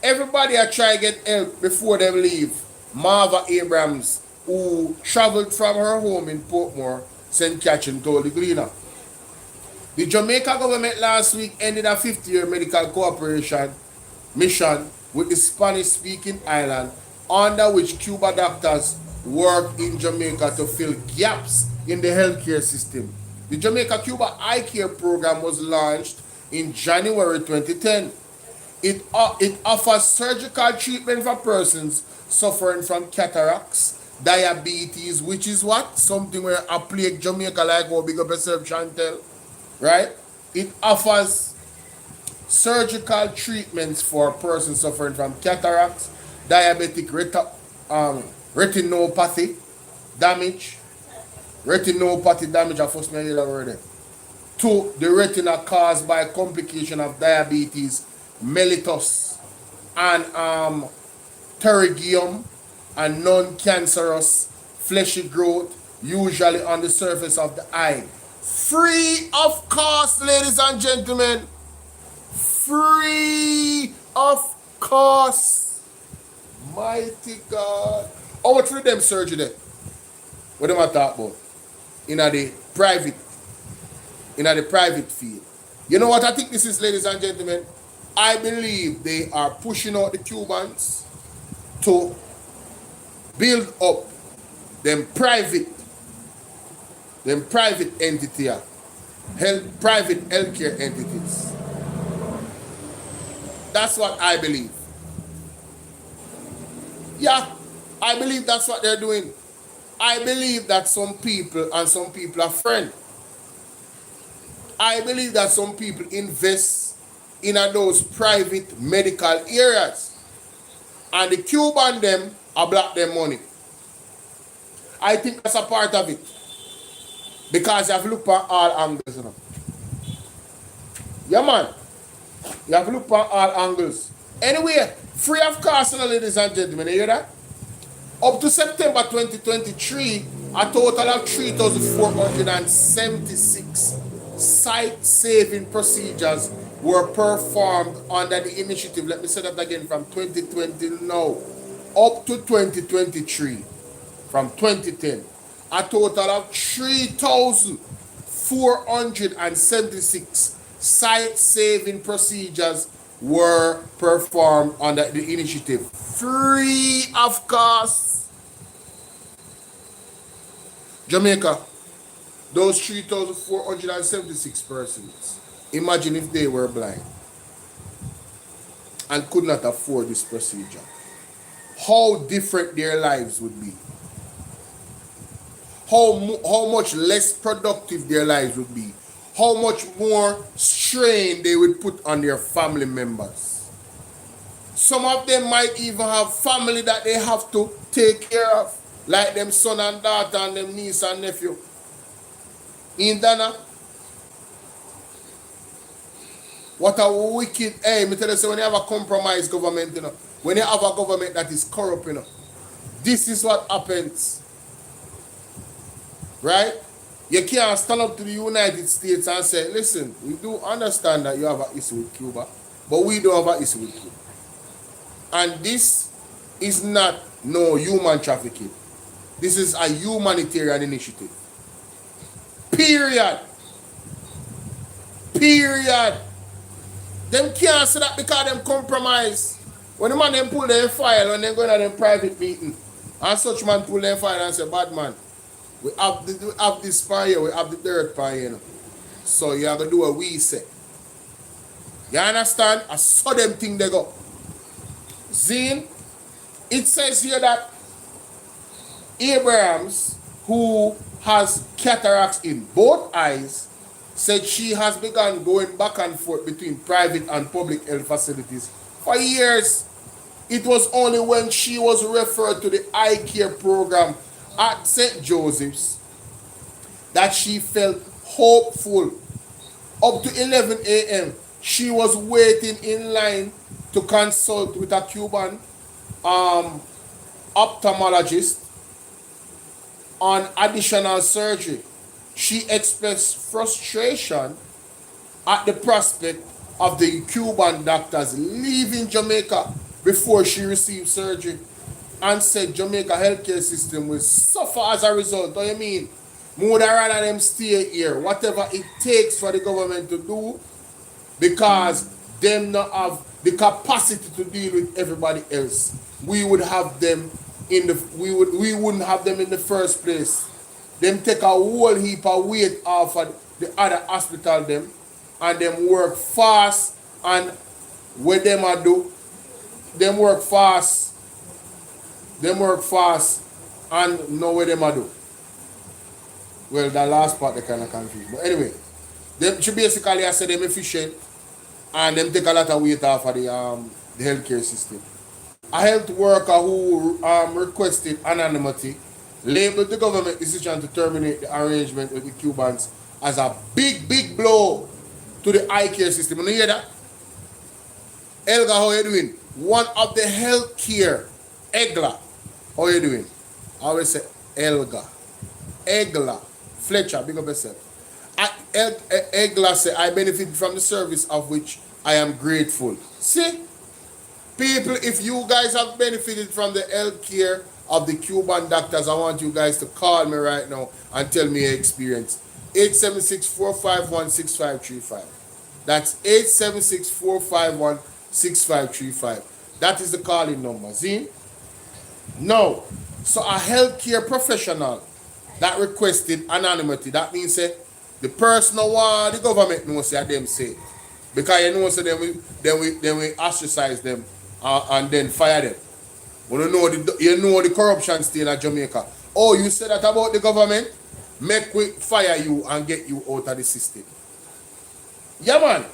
Everybody are trying to get help before they leave. Marva Abrams, who traveled from her home in Portmore, St. Catherine, told the Gleaner. The Jamaica government last week ended a 50-year medical cooperation mission with the Spanish-speaking island, under which Cuban doctors work in Jamaica to fill gaps in the healthcare system. The Jamaica-Cuba Eye Care Program was launched in January 2010. It offers surgical treatment for persons suffering from cataracts, diabetes, which is what? Something where a plague Jamaica like how big up yourself, Chantel. Right? It offers surgical treatments for persons suffering from cataracts, diabetic retinopathy damage, I first made it already, to the retina caused by complication of diabetes mellitus and pterygium and non-cancerous fleshy growth, usually on the surface of the eye. Free of cost, ladies and gentlemen. Free of cost. Mighty God. How much for them surgery there? What am I talking about? In the private field. You know what I think this is, ladies and gentlemen? I believe they are pushing out the Cubans to build up them private entity, private healthcare entities. That's what I believe. Yeah, I believe that's what they're doing. I believe that some people are friends. I believe that some people invest in those private medical areas. And the Cuban them are block them money. I think that's a part of it. Because you have to look at all angles. You know. Yeah, man. You have to look at all angles. Anyway, free of cost, ladies and gentlemen. You hear that? Up to September 2023, a total of 3,476 site-saving procedures were performed under the initiative. Let me say that again, from 2020 now up to 2023, from 2010. A total of 3,476 site-saving procedures were performed under the initiative, free of cost. Jamaica, those 3,476 persons, imagine if they were blind and could not afford this procedure. How different their lives would be. How much less productive their lives would be. How much more strain they would put on their family members. Some of them might even have family that they have to take care of, like them son and daughter and them niece and nephew. In Dana, what a wicked, hey, me tell you, so when you have a compromised government, you know, when you have a government that is corrupt, you know, this is what happens. Right? You can't stand up to the United States and say, listen, we do understand that you have an issue with Cuba, but we don't have an issue with Cuba. And this is not no human trafficking. This is a humanitarian initiative. Period. Period. Them can't say that because them compromise. When the man them pull their file when they go to them private meeting, and such man pull their file and say, bad man, we have this pan here, we have the dirt pan here. You know. So you have to do what we say. You understand? I saw them thing they go. Zine, it says here that Abrahams, who has cataracts in both eyes, said she has begun going back and forth between private and public health facilities for years. It was only when she was referred to the eye care program at St. Joseph's that she felt hopeful. Up to 11 a.m., she was waiting in line to consult with a Cuban ophthalmologist on additional surgery. She expressed frustration at the prospect of the Cuban doctors leaving Jamaica before she received surgery, and said Jamaica healthcare system will suffer as a result. What do you mean? More than rather them stay here, whatever it takes for the government to do, because them not have the capacity to deal with everybody else. We would have them in the we wouldn't have them in the first place. Them take a whole heap of weight off of the other hospital them, and them work fast, and what them a do, them work fast and know what them a do. Well, the last part they kind of confused. But anyway, them she basically I say them efficient and them take a lot of weight off of the healthcare system. A health worker who requested anonymity labeled the government decision to terminate the arrangement with the Cubans as a big blow to the eye care system. You hear that? Elga, how you doing? One of the healthcare, Egla, how you doing? I always say Elga. Egla. Fletcher, big up yourself. Egla say, I benefit from the service of which I am grateful. See? People, if you guys have benefited from the health care of the Cuban doctors, I want you guys to call me right now and tell me your experience. 876-451-6535. That's 876-451-6535. That is the calling number. See? No. So a healthcare professional that requested anonymity, that means the person no want the government knows that them say. Because you know so then we ostracize them and then fire them. You know the corruption still in Jamaica. Oh, you said that about the government? Make we fire you and get you out of the system. Yeah man.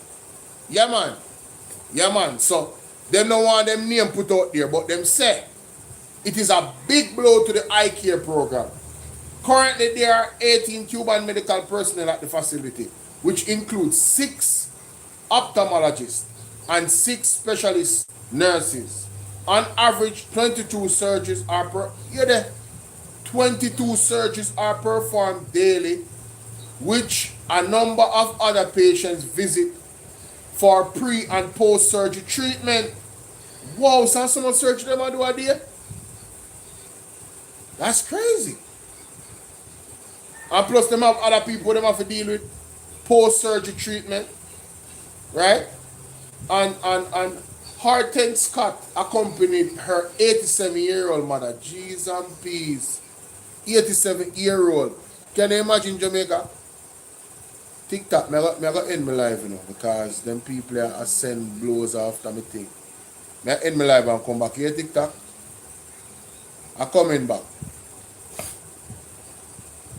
Yeah, man. So, them don't want them name put out there, but them say it is a big blow to the eye care program. Currently, there are 18 Cuban medical personnel at the facility, which includes 6 ophthalmologists and 6 specialist nurses. On average, 22 surgeries are 22 surgeries are performed daily, which a number of other patients visit for pre and post surgery treatment. Wow, so some surgery them do a day? That's crazy. And plus them have other people them have to deal with post surgery treatment. Right? And Hortense Scott accompanied her 87-year-old mother. Jeez and peace. 87-year-old. Can you imagine Jamaica? TikTok, me I go end my life, you know, because them people are send blows after me thing. Me I end my life and come back here, TikTok. I coming back.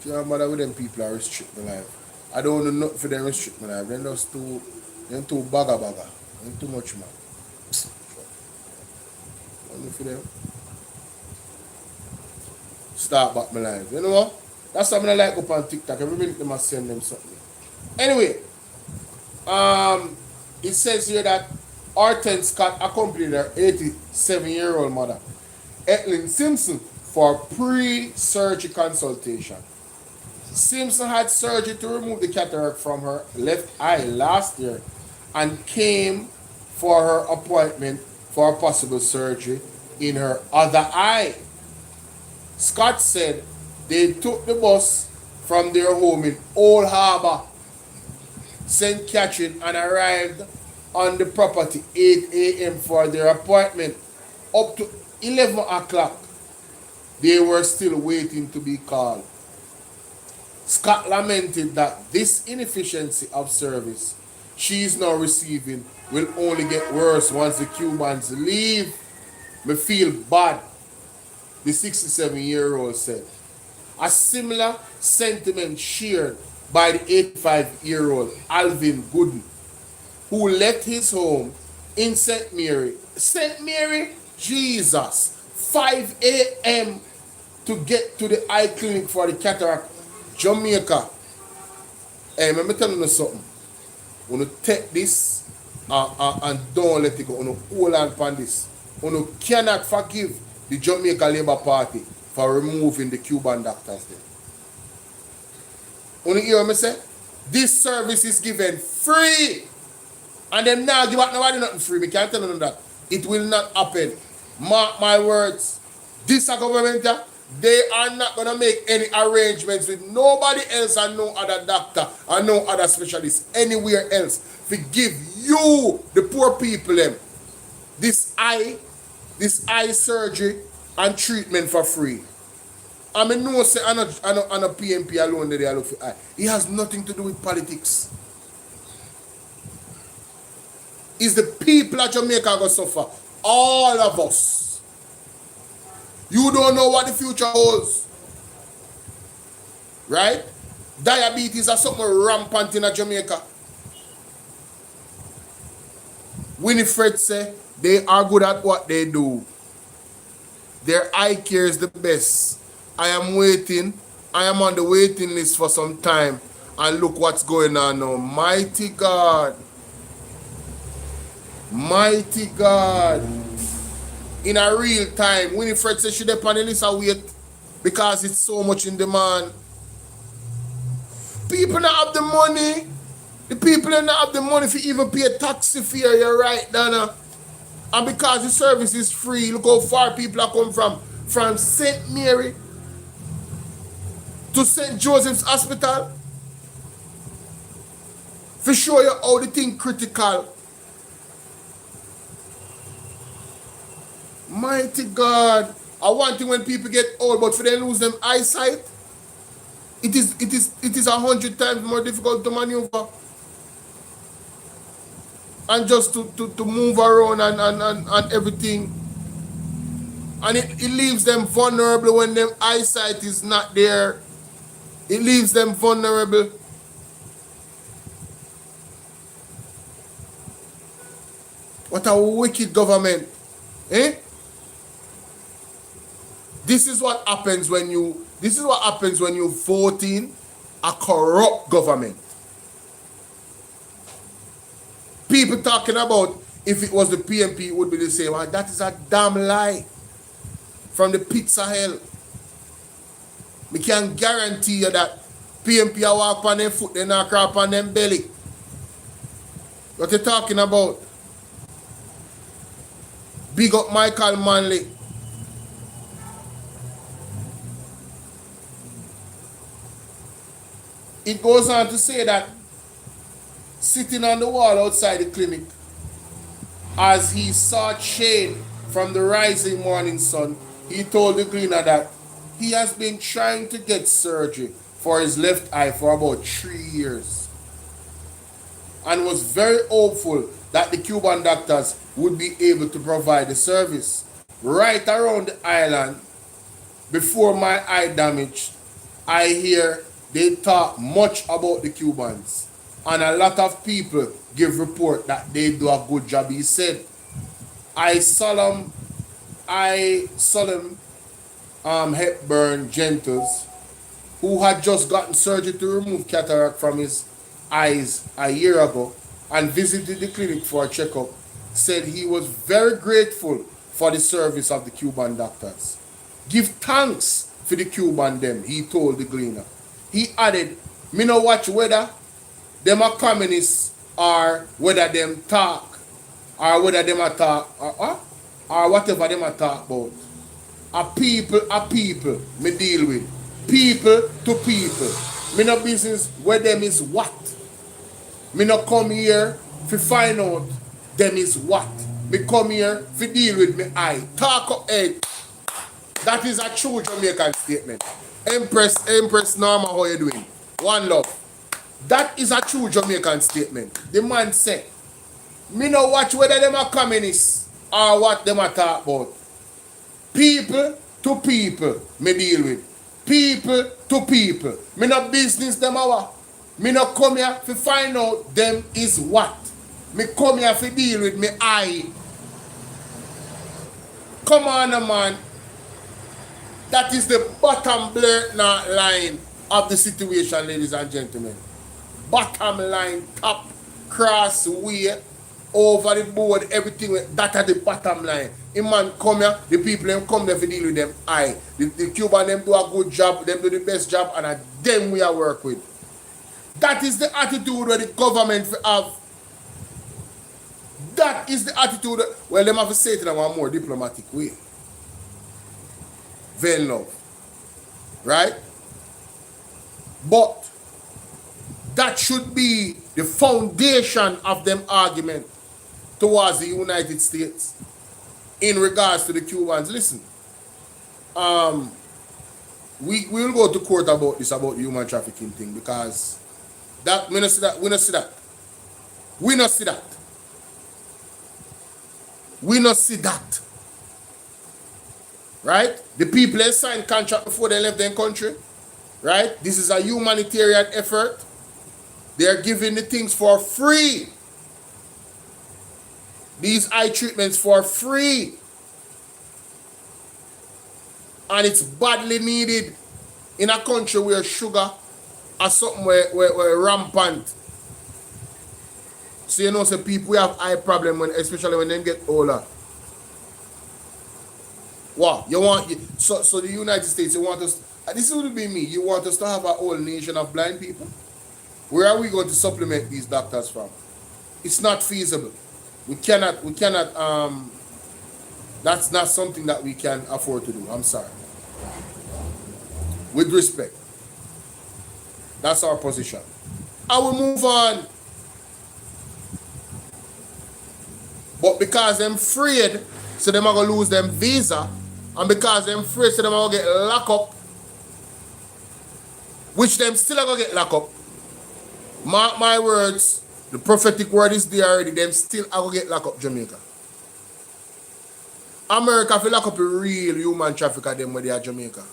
You bother with them people are restrict my life. I don't know nothing for them restrict my life. Them just too bagger. Them too much, man. Only for them. Start back my life. You know what? That's something I like up on TikTok. Every minute they must send them something. Anyway, it says here that Hortense Scott accompanied her 87-year-old mother, Etlin Simpson, for pre-surgery consultation. Simpson had surgery to remove the cataract from her left eye last year and came for her appointment for possible surgery in her other eye. Scott said they took the bus from their home in Old Harbor, St. Catherine, and arrived on the property 8 a.m. for their appointment. Up to 11 o'clock, they were still waiting to be called. Scott lamented that this inefficiency of service she is now receiving will only get worse once the Cubans leave. Me feel bad, the 67-year-old said. A similar sentiment shared by the 85-year-old Alvin Gooden, who left his home in St. Mary. St. Mary? Jesus. 5 a.m. to get to the eye clinic for the cataract. Jamaica. Hey, let me tell you something. When you take this and don't let it go, when you hold on upon this, when you cannot forgive the Jamaica Labour Party for removing the Cuban doctors there. When you hear me say, this service is given free. And them now give out nobody nothing free. Me can't tell you that. It will not happen. Mark my words. This government, they are not going to make any arrangements with nobody else and no other doctor and no other specialist anywhere else to give you, the poor people, them, this eye surgery and treatment for free. I mean, no, say, I know PMP alone that they look for eye. It has nothing to do with politics. It's the people of Jamaica going to suffer. All of us. You don't know what the future holds. Right? Diabetes is something rampant in Jamaica. Winifred say they are good at what they do. Their eye care is the best. I am waiting. I am on the waiting list for some time. And look what's going on now. Mighty God. Mighty God. In a real time, Winifred says she depend on the list and wait because it's so much in demand. People not have the money. The people that not have the money for even pay a taxi fare, you're right, Donna. And because the service is free, look how far people are come from St. Mary to St. Joseph's Hospital. For show you how the thing critical. Mighty God. I want it when people get old, but for them lose them eyesight, it is 100 times more difficult to maneuver. And just to move around and everything. And it leaves them vulnerable when their eyesight is not there. It leaves them vulnerable. What a wicked government. Eh? This is what happens when you vote in a corrupt government. People talking about if it was the PMP, it would be the same. And that is a damn lie from the pits of hell. We can guarantee you that PMP a walk on their foot, they not crap on them belly. What you talking about? Big up Michael Manley. It goes on to say that sitting on the wall outside the clinic, as he saw shade from the rising morning sun, he told the cleaner that he has been trying to get surgery for his left eye for about 3 years and was very hopeful that the Cuban doctors would be able to provide the service. Right around the island, before my eye damaged, I hear they talk much about the Cubans, and a lot of people give report that they do a good job. He said, I saw them Hepburn Gentles, who had just gotten surgery to remove cataract from his eyes a year ago and visited the clinic for a checkup, said he was very grateful for the service of the Cuban doctors. Give thanks for the Cuban them, he told the gleaner. He added, me no watch whether them are communists or whether them talk or whether them are talk or whatever them are talk about. A people me deal with. People to people. Me no business where them is what. Me no come here to find out them is what. Me come here to deal with me eye. Talk up head. That is a true Jamaican statement. Empress Norma, how you doing? One love. That is a true Jamaican statement. The man said, me no watch whether them are communists or what them are talk about. People to people, me deal with. People to people. Me no business them our. Me no come here to find out them is what. Me come here to deal with me eye. Come on, man. That is the bottom line of the situation, ladies and gentlemen. Bottom line, top, cross, way, over the board, everything. That are the bottom line. A man come here, the people them come there to deal with them. Aye. The Cuban them do a good job, them do the best job, and them we are work with. That is the attitude that the government have. That is the attitude. Well, them have to say it in a more diplomatic way. Vain love. Right? But that should be the foundation of them argument towards the United States in regards to the Cubans. Listen, we will go to court about this, about the human trafficking thing, because that we not see that. We not see that. We not see that. We not see that. Right? The people they signed contract before they left their country. Right? This is a humanitarian effort. They are giving the things for free. These eye treatments for free. And it's badly needed in a country where sugar is something where rampant. So you know, so people we have eye problem especially when they get older. Wow, you want so the United States, you want us, this would be me, you want us to have a whole nation of blind people? Where are we going to supplement these doctors from? It's not feasible. We cannot, that's not something that we can afford to do. I'm sorry. With respect. That's our position. I will move on. But because I'm afraid, so them are going to lose them visa, and because them afraid, so them are going to get locked up, which them still are going to get locked up. Mark my words, the prophetic word is there already, them still are going to get locked up Jamaica. America feel lock up a real human trafficker them where they are Jamaica.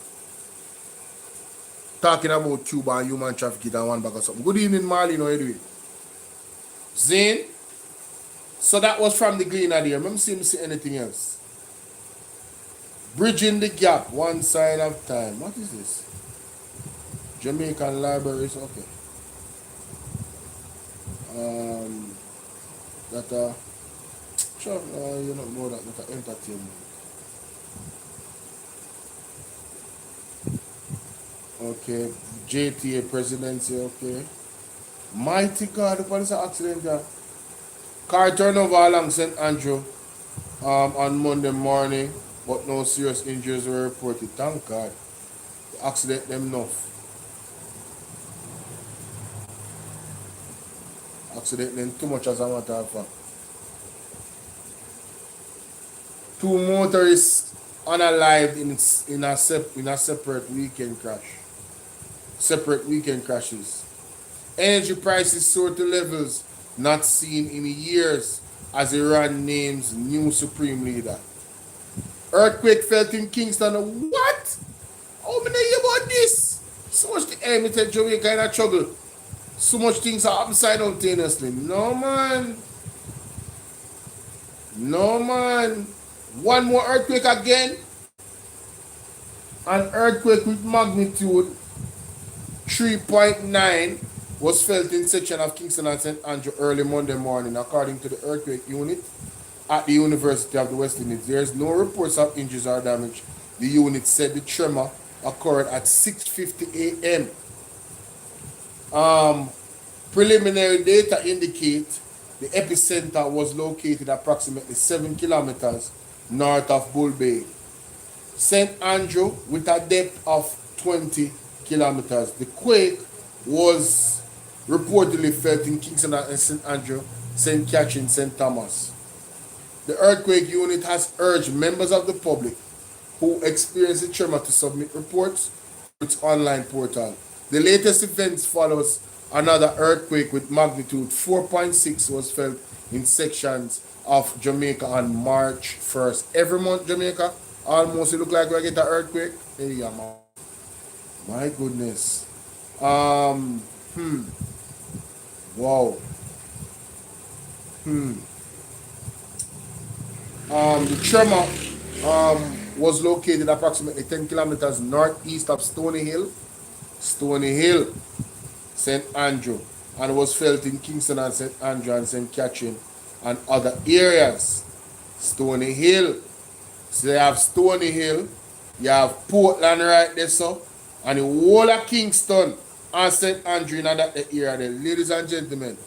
Talking about Cuba and human trafficking and one bag of something. Good evening, Marlene, how you doing? Zane? So that was from the Gleaner there. Let me see anything else. Bridging the gap, one sign of time. What is this? Jamaican libraries, okay. That sure, you don't know that entertainment. Okay, JTA presidency, okay. Mighty God, what is the accident there? Car turnover along St. Andrew on Monday morning, but no serious injuries were reported. Thank God. The accident them enough. Accident them too much as a matter of fact. 2 motorists unalived in a separate weekend crash. Separate weekend crashes. Energy prices soared to levels not seen in years as Iran names new supreme leader. Earthquake felt in Kingston. What? How many hear about this? So much the enemy tell Jamaica in a trouble. So much things are happening simultaneously. No man. No man. One more earthquake again. An earthquake with magnitude 3.9 was felt in section of Kingston and St. Andrew early Monday morning, according to the earthquake unit at the University of the West Indies. There is no reports of injuries or damage. The unit said the tremor occurred at 6:50 a.m. Preliminary data indicate the epicenter was located approximately 7 kilometers north of Bull Bay, St. Andrew, with a depth of 20 kilometers. The quake was reportedly felt in Kingston and St. Andrew, St. Catherine, St. Thomas. The earthquake unit has urged members of the public who experienced the tremor to submit reports to its online portal. The latest events follows another earthquake with magnitude 4.6 was felt in sections of Jamaica on March 1st. Every month, Jamaica, almost it look like we get an earthquake. Hey, yeah, man. My goodness. Wow. The tremor was located approximately 10 kilometers northeast of Stony Hill, St. Andrew, and was felt in Kingston and St. Andrew and St. Catherine and other areas. Stony Hill. So you have Stony Hill, you have Portland right there, so, and the whole of Kingston and St. Andrew in that area there. Ladies and gentlemen,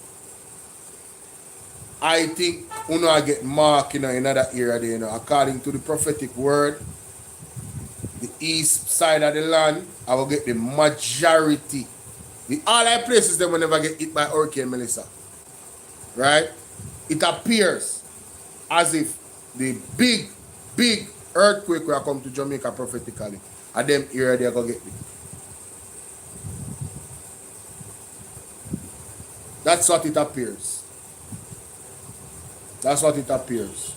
I think we know I get marked in that area there, according to the prophetic word. The east side of the land, I will get the majority. The all our places that will never get hit by Hurricane Melissa. Right? It appears as if the big earthquake will come to Jamaica prophetically. And them area they are going to get it. That's what it appears. That's what it appears.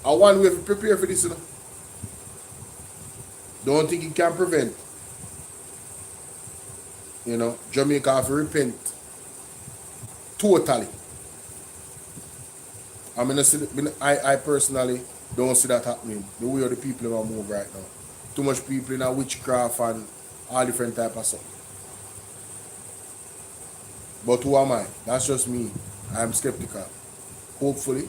I want we have to prepare for this, Don't think it can prevent. Jamaica have to repent. Totally. I personally don't see that happening. The way the people are move right now. Too much people in a witchcraft and all different type of stuff. But who am I? That's just me. I'm skeptical. Hopefully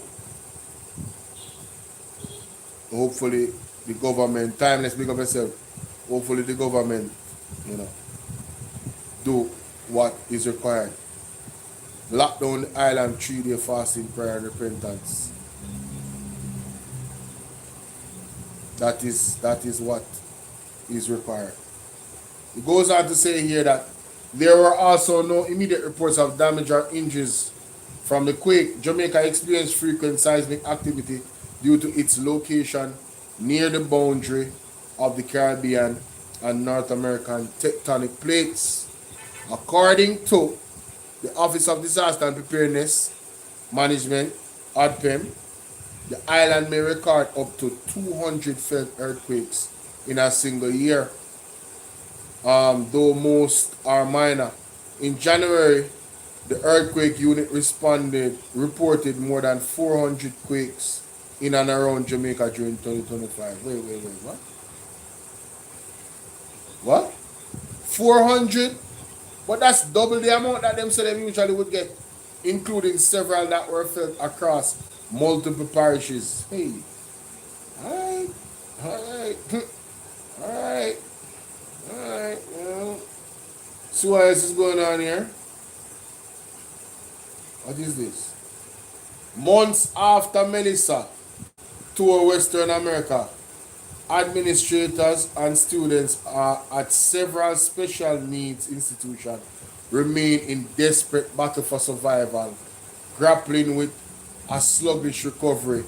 the government, timeless big of yourself, hopefully the government, do what is required. Lock down the island 3-day fasting, prayer and repentance. That is what is required. It goes on to say here that there were also no immediate reports of damage or injuries from the quake. Jamaica experienced frequent seismic activity due to its location near the boundary of the Caribbean and North American tectonic plates. According to the Office of Disaster and Preparedness Management, ODPEM, the island may record up to 200 felt earthquakes in a single year, though most are minor. In January, The earthquake unit reported more than 400 quakes in and around Jamaica during 2025. Wait, what? What? 400? But that's double the amount that them said them usually would get, including several that were felt across multiple parishes. Hey, alright, alright, alright, alright, well. So what else is going on here? What is this? Months after Melissa toured Western America, administrators and students are at several special needs institutions remain in desperate battle for survival, grappling with a sluggish recovery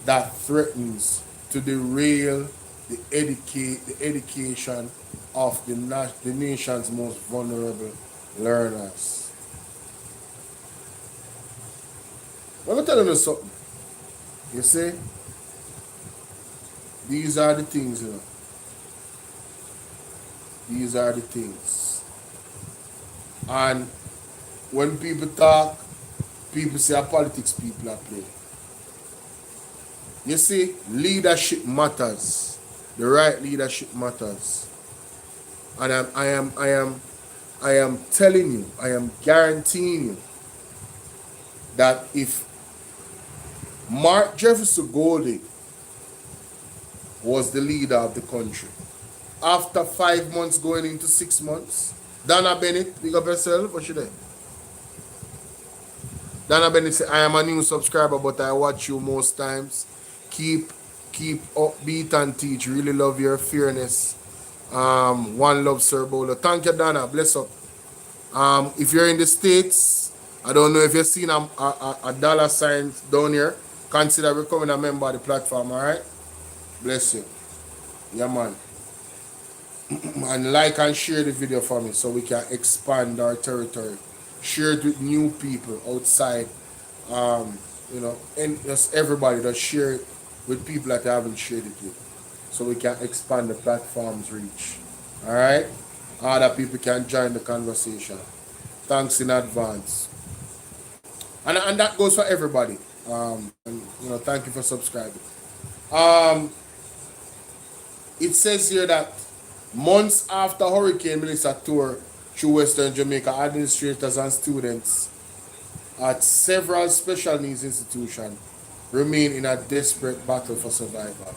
that threatens to derail the education of the nation's most vulnerable learners. Let me tell you something. You see? These are the things, you know. These are the things. And when people talk, people say politics people are playing. You see, leadership matters. The right leadership matters. And I am telling you, I am guaranteeing you that if Mark Jefferson Golding was the leader of the country, after 5 months going into 6 months, Donna Bennett, big up yourself, what should I? Donna Bennett said, I am a new subscriber, but I watch you most times. Keep upbeat and teach. Really love your fairness. One love, Sir Bolo. Thank you, Donna. Bless up. If you're in the States, I don't know if you've seen a dollar sign down here. Consider becoming a member of the platform, all right? Bless you. Yeah, man. And like and share the video for me so we can expand our territory. Share it with new people outside. You know, and just everybody just share it with people that haven't shared it with, so we can expand the platform's reach. All right? Other people can join the conversation. Thanks in advance. And that goes for everybody. And, you know, thank you for subscribing. It says here that months after Hurricane Melissa tour through Western Jamaica, administrators and students at several special needs institutions remain in a desperate battle for survival,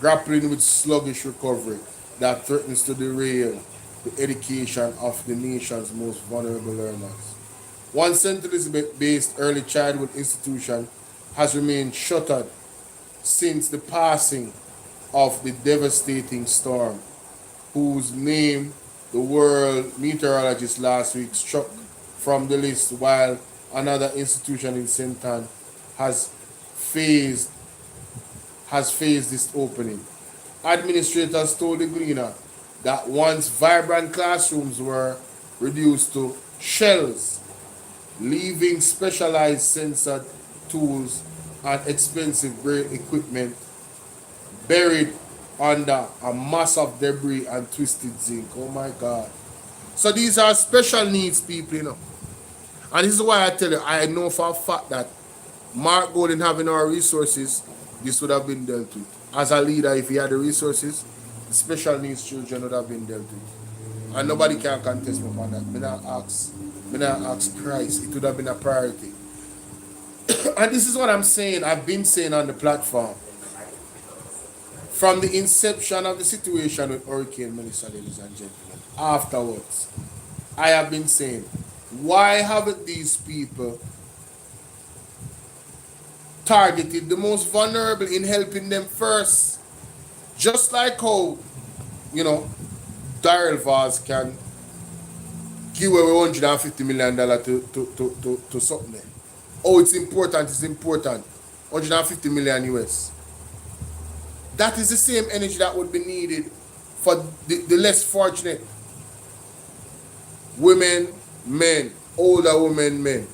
grappling with sluggish recovery that threatens to derail the education of the nation's most vulnerable learners. One St. Elizabeth-based early childhood institution has remained shuttered since the passing of the devastating storm, whose name the world meteorologist last week struck from the list, while another institution in St. Ann has faced this opening. Administrators told the Gleaner that once vibrant classrooms were reduced to shells, leaving specialized sensor tools and expensive braille equipment buried under a mass of debris and twisted zinc. Oh my God. So these are special needs people, you know. And this is why I tell you, I know for a fact that Mark Golden having our resources, this would have been dealt with. As a leader, if he had the resources, the special needs children would have been dealt with. And nobody can contest me on that. Me not ask Christ. It would have been a priority. And this is what I'm saying, I've been saying on the platform. From the inception of the situation with Hurricane Melissa, ladies and gentlemen, afterwards, I have been saying, why haven't these people targeted the most vulnerable in helping them first? Just like how, you know, Daryl Vaz can give away $150 million to something. Oh, it's important. 150 million US. That is the same energy that would be needed for the less fortunate women, men, older women, men,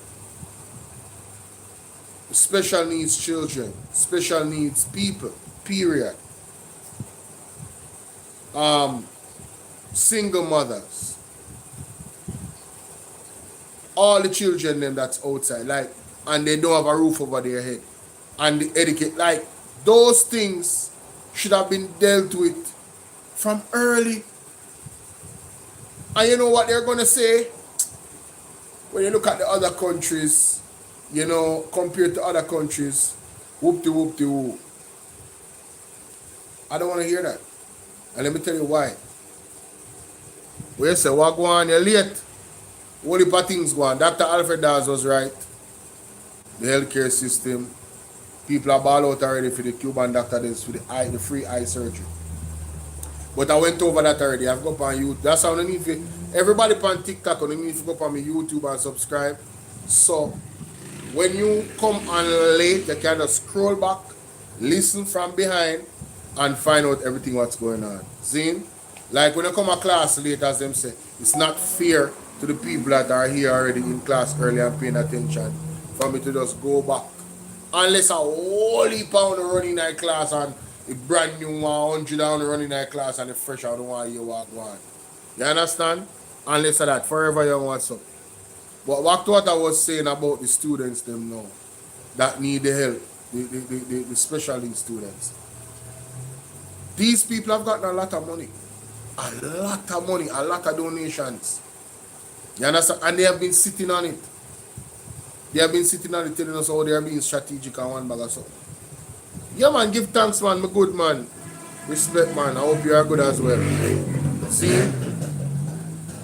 special needs children, special needs people, period. Single mothers. all the children them that's outside, like, and they don't have a roof over their head. And the etiquette, like, those things should have been dealt with from early. And you know what they're gonna say? When you look at the other countries, you know, compared to other countries, whoop-de-whoop-de-whoop. I don't want to hear that. And let me tell you why. Well, you say, what go on, you're late. What heap of things go on. Dr. Alfred Dawes was right. The healthcare system, people are ball out already for the Cuban doctor for the free eye surgery. But I went over that already. I've got on YouTube. That's how I need to. Everybody on TikTok, I need to go on my YouTube and subscribe. So when you come on late, you can just scroll back, listen from behind, and find out everything what's going on. See? Like when you come to class late, as them say, it's not fair to the people that are here already in class early and paying attention for me to just go back. Unless a whole heap of running in class and a brand new 100 on running in class and the fresh out the one you walk on. You understand? Unless of that, forever you want some. But what I was saying about the students them now that need the help, the special needs students. These people have gotten a lot of money. A lot of money, a lot of donations. You understand? And they have been sitting on it. They have been sitting on it telling us how they are being strategic and one bag of something. Yeah man, give thanks man, my good man. Respect man, I hope you are good as well. See?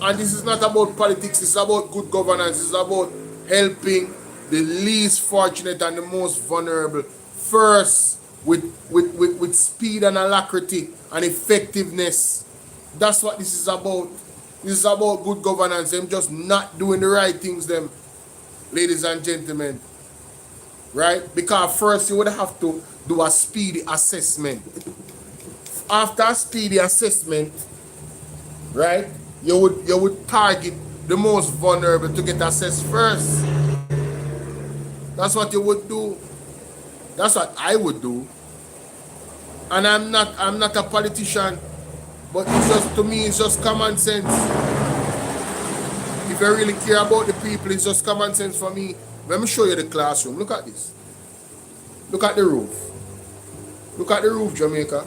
And this is not about politics, this is about good governance, this is about helping the least fortunate and the most vulnerable first with speed and alacrity and effectiveness. That's what this is about. This is about good governance, them just not doing the right things, them, ladies and gentlemen. Right? Because first you would have to do a speedy assessment. After a speedy assessment, right, you would target the most vulnerable to get assessed first. That's what you would do. That's what I would do. And I'm not a politician, but it's just, to me, it's just common sense. If you really care about the people, it's just common sense for me. Let me show you the classroom. Look at this. Look at the roof. Look at the roof, Jamaica.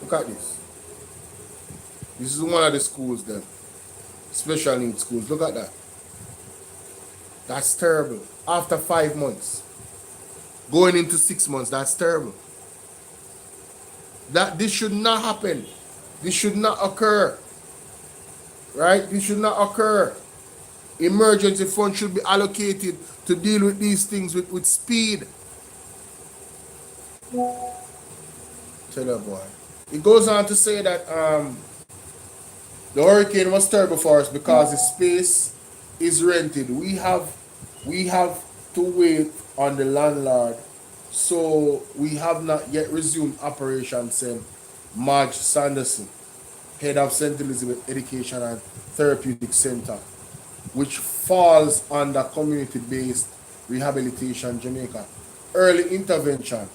Look at this. This is one of the schools there. Special needs schools. Look at that. That's terrible. After 5 months. Going into 6 months, that's terrible. This should not happen. This should not occur. Right? This should not occur. Emergency funds should be allocated to deal with these things with speed. Tell you, boy. It goes on to say that the hurricane was terrible for us because the space is rented. We have to wait on the landlord, so we have not yet resumed operations, said Marge Sanderson, head of St. Elizabeth Education and Therapeutic Center, which falls under community-based rehabilitation Jamaica. Early intervention.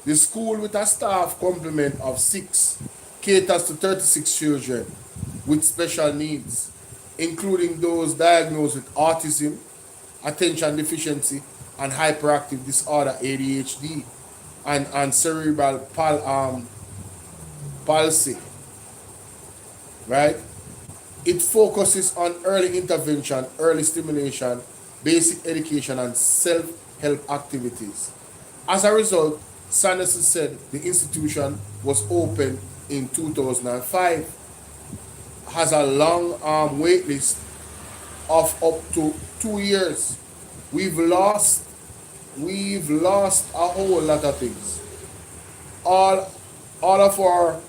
The school, with a staff complement of 6, caters to 36 children with special needs, including those diagnosed with autism, attention deficiency, and hyperactive disorder, ADHD, and cerebral palsy. Right? It focuses on early intervention, early stimulation, basic education, and self-help activities. As a result, Sanderson said the institution was opened in 2005, has a long wait list of up to 2 years. We've lost a whole lot of things. All of our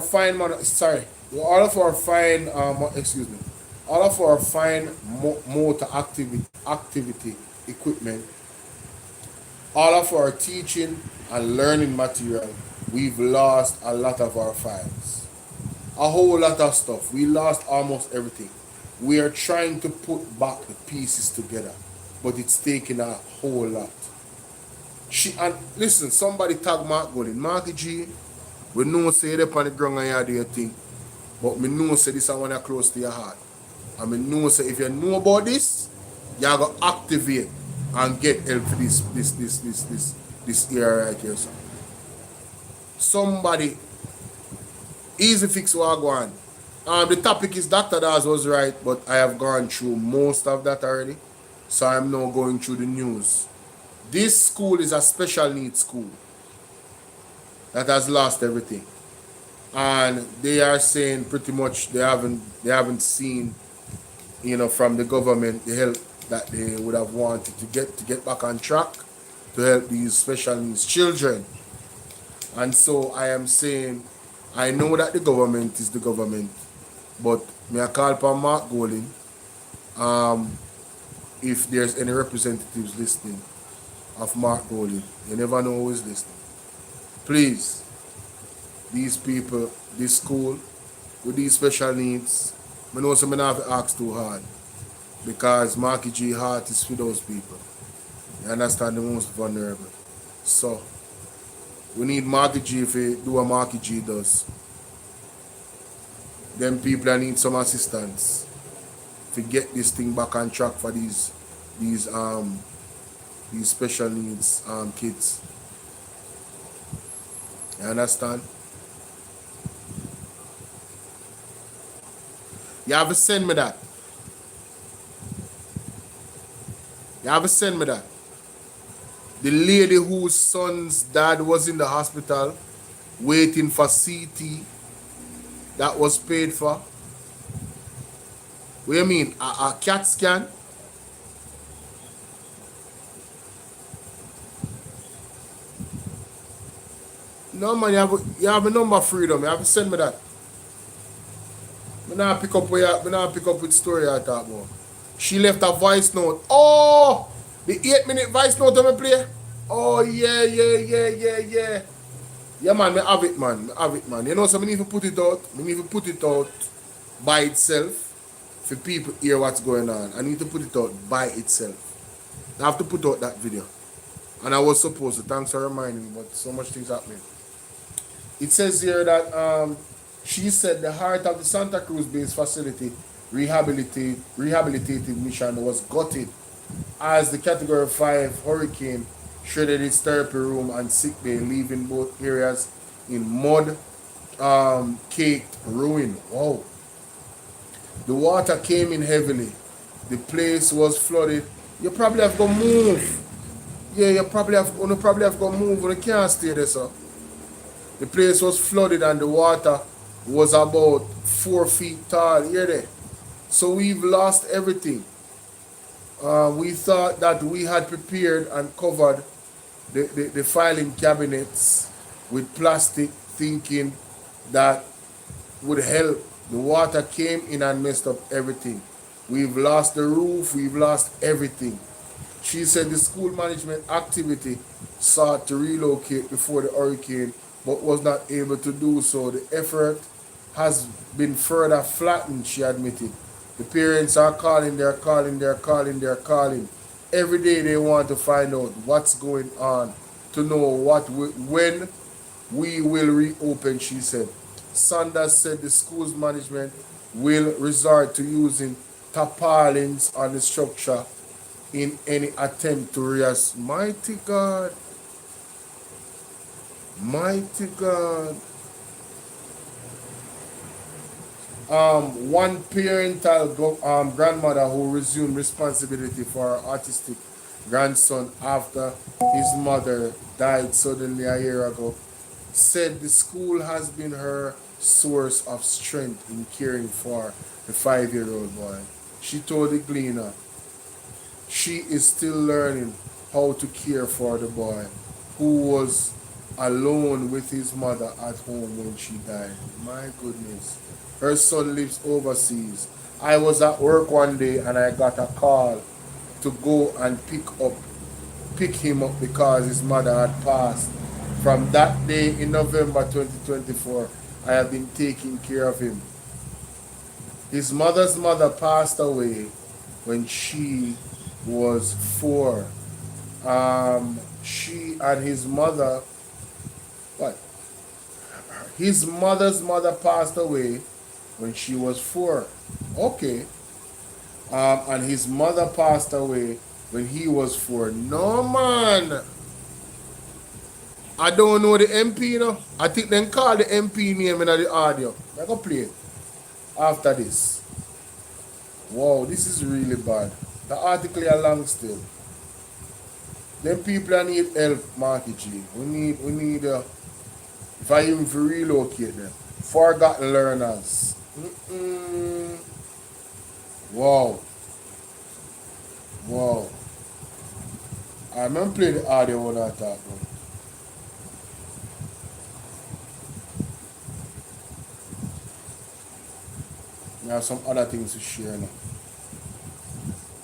fine motor activity equipment, all of our teaching and learning material, we've lost a lot of our files. A whole lot of stuff. We lost almost everything. We are trying to put back the pieces together, but it's taking a whole lot. And listen, somebody tag Mark Golden. Marky G, we know say it up on the ground and you do your thing. But me know say this is one that close to your heart. And me know say if you know about this, you are gonna activate and get help for this area right here. So. Somebody easy fix what I go on. The topic is Dr. Daz was right, but I have gone through most of that already. So I'm now going through the news. This school is a special needs school that has lost everything. And they are saying pretty much they haven't seen, from the government the help that they would have wanted to get back on track to help these special needs children. And so I am saying, I know that the government is the government, but may I call upon Mark Golding, if there's any representatives listening of Mark Golding. You never know who is listening. Please, these people, this school, with these special needs, I know some have to ask too hard, because Marky G heart is for those people. You understand, the most vulnerable. So, we need Marky G if we do what Marky G does. Them people that need some assistance to get this thing back on track for these special needs kids. You understand? You have to send me that. You have to send me that. The lady whose son's dad was in the hospital waiting for CT that was paid for. What do you mean? A CAT scan? No man, you have a number freedom. You have to send me that. I now pick up with story I talk about. She left a voice note. Oh, the 8-minute voice note I play. Oh yeah. Yeah man, I have it man. You know, so I need to put it out. I need to put it out by itself for people to hear what's going on. I need to put it out by itself. I have to put out that video. And I was supposed to. Thanks for reminding me, but so much things happening. It says here that she said the heart of the Santa Cruz base facility rehabilitative mission was gutted as the Category 5 hurricane shredded its therapy room and sick bay, leaving both areas in mud caked ruin. Wow. The water came in heavily. The place was flooded. You probably have to move. Yeah, you probably have to move. You can't stay there, sir. The place was flooded and the water was about 4 feet tall. Hear that? So we've lost everything. We thought that we had prepared and covered the filing cabinets with plastic, thinking that would help. The water came in and messed up everything. We've lost the roof, we've lost everything. She said the school management activity sought to relocate before the hurricane, but was not able to do so. The effort has been further flattened, she admitted. The parents are calling. Every day they want to find out what's going on, to know when we will reopen, she said. Sanders said the school's management will resort to using tarpaulins on the structure in any attempt to reassess. Mighty God. One parental grandmother who resumed responsibility for her autistic grandson after his mother died suddenly a year ago said the school has been her source of strength in caring for the 5-year-old boy. She told the Gleaner she is still learning how to care for the boy who was alone with his mother at home when she died. My goodness. Her son lives overseas. I was at work one day and I got a call to go and pick him up because his mother had passed. From that day in November 2024, I have been taking care of him. His mother's mother passed away when she was 4. She and his mother, his mother's mother passed away when she was 4. Okay. And his mother passed away when he was 4. No, man. I don't know the MP, you know. I think they call the MP name in the audio. I can play it after this. Wow, this is really bad. The article is long still. Them people need help, Marky G. We need if I even relocate them. Forgotten learners. Wow. Wow. I'm going to play the audio when I talk about. I have some other things to share now.